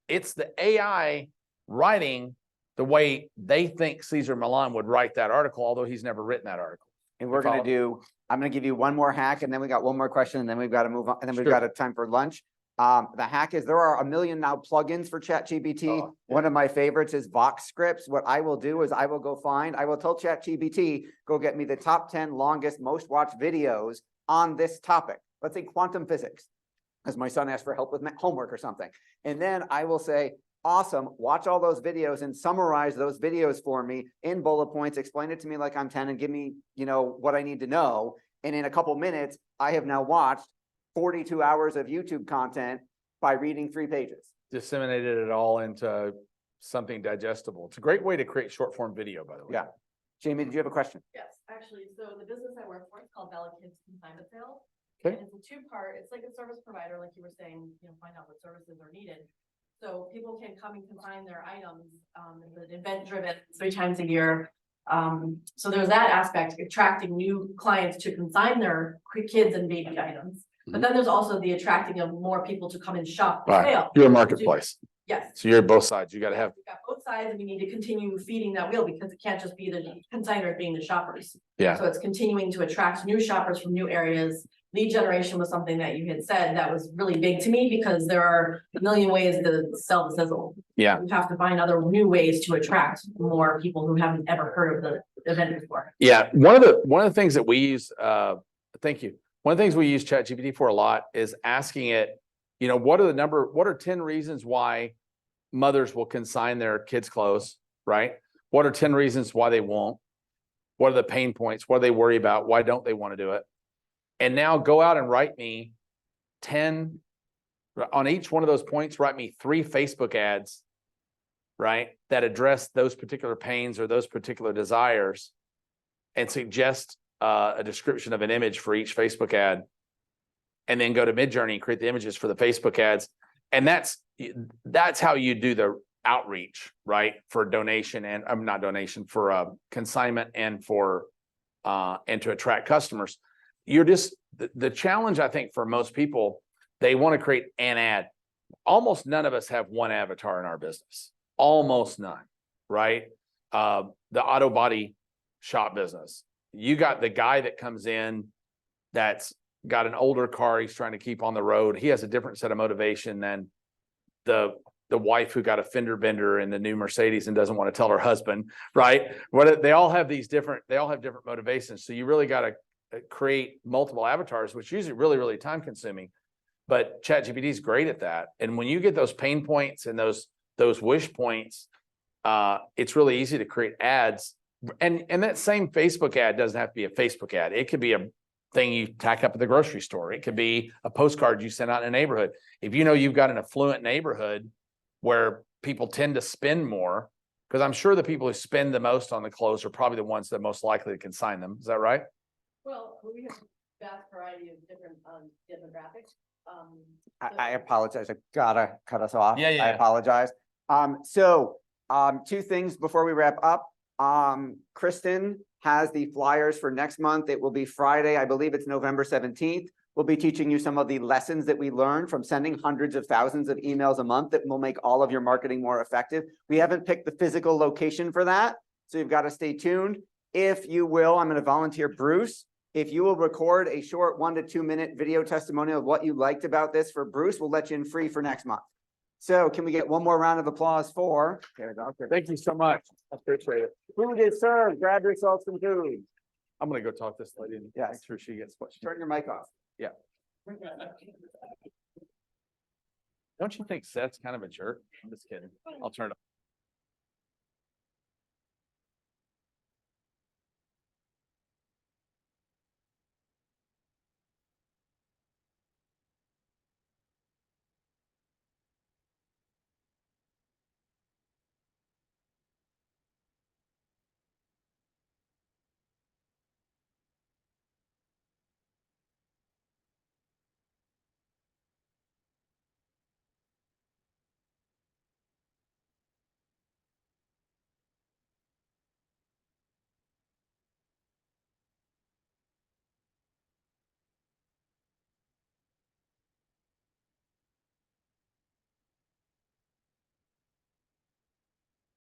It's the AI writing the way they think Cesar Millan would write that article, although he's never written that article. And we're gonna I'm gonna give you one more hack and then we got one more question and then we've got to move on and then we've Sure. got a time for lunch. The hack is there are a million now plugins for ChatGPT. Oh, yeah. One of my favorites is Vox scripts. What I will do is I will tell ChatGPT, go get me the top 10 longest, most watched videos on this topic. Let's say quantum physics, as my son asked for help with homework or something. And then I will say, awesome, watch all those videos and summarize those videos for me in bullet points, explain it to me like I'm 10 and give me, what I need to know. And in a couple minutes, I have now watched 42 hours of YouTube content by reading 3 pages. Disseminated it all into something digestible. It's a great way to create short form video, by the way. Yeah. Jamie, did you have a question? Yes, actually, so the business I work for is called Bella Kids Consignment Sales. Okay. And it's a 2-part, it's like a service provider, like you were saying, find out what services are needed. So people can come and consign their items, it's an event driven 3 times a year. So there's that aspect, attracting new clients to consign their kids and baby items. But then there's also the attracting of more people to come and shop the Right. sale. You're a marketplace. Yes. So you're both sides. You got to have. We've got both sides and we need to continue feeding that wheel because it can't just be the consigners being the shoppers. Yeah. So it's continuing to attract new shoppers from new areas. Lead generation was something that you had said that was really big to me because there are a million ways to sell the sizzle. Yeah. We have to find other new ways to attract more people who haven't ever heard of the event before. Yeah. One of the things that we use, thank you. One of the things we use ChatGPT for a lot is asking it, what are 10 reasons why mothers will consign their kids' clothes, right? What are 10 reasons why they won't? What are the pain points? What do they worry about? Why don't they want to do it? And now go out and write me 10, on each one of those points, write me 3 Facebook ads, right? That address those particular pains or those particular desires and suggest a description of an image for each Facebook ad. And then go to Midjourney and create the images for the Facebook ads. And that's how you do the outreach, right? For donation and not donation, for consignment and for and to attract customers. You're just the challenge, I think, for most people, they want to create an ad. Almost none of us have one avatar in our business. Almost none, right? The auto body shop business. You got the guy that comes in that's got an older car he's trying to keep on the road. He has a different set of motivation than the wife who got a fender bender in the new Mercedes and doesn't want to tell her husband, right? They all have different motivations. So you really got to create multiple avatars, which is usually really, really time consuming. But ChatGPT is great at that. And when you get those pain points and those wish points, it's really easy to create ads. And that same Facebook ad doesn't have to be a Facebook ad. It could be a thing you tack up at the grocery store. It could be a postcard you send out in a neighborhood. If you know you've got an affluent neighborhood where people tend to spend more, because I'm sure the people who spend the most on the clothes are probably the ones that are most likely to consign them. Is that right? Well, we have a vast variety of different demographics. I apologize. I gotta cut us off. Yeah. I apologize. So 2 things before we wrap up. Kristen has the flyers for next month. It will be Friday. I believe it's November 17th. We'll be teaching you some of the lessons that we learned from sending hundreds of thousands of emails a month that will make all of your marketing more effective. We haven't picked the physical location for that, so you've got to stay tuned. If you will, I'm going to volunteer Bruce. If you will record a short 1 to 2 minute video testimonial of what you liked about this for Bruce, we'll let you in free for next month. So can we get one more round of applause for? Thank you so much. I appreciate it. Food is served. Grab yourself some food. I'm going to go talk to this lady and Yes. make sure she gets what she. Turn your mic off. Yeah. Don't you think Seth's kind of a jerk? I'm just kidding. I'll turn it off.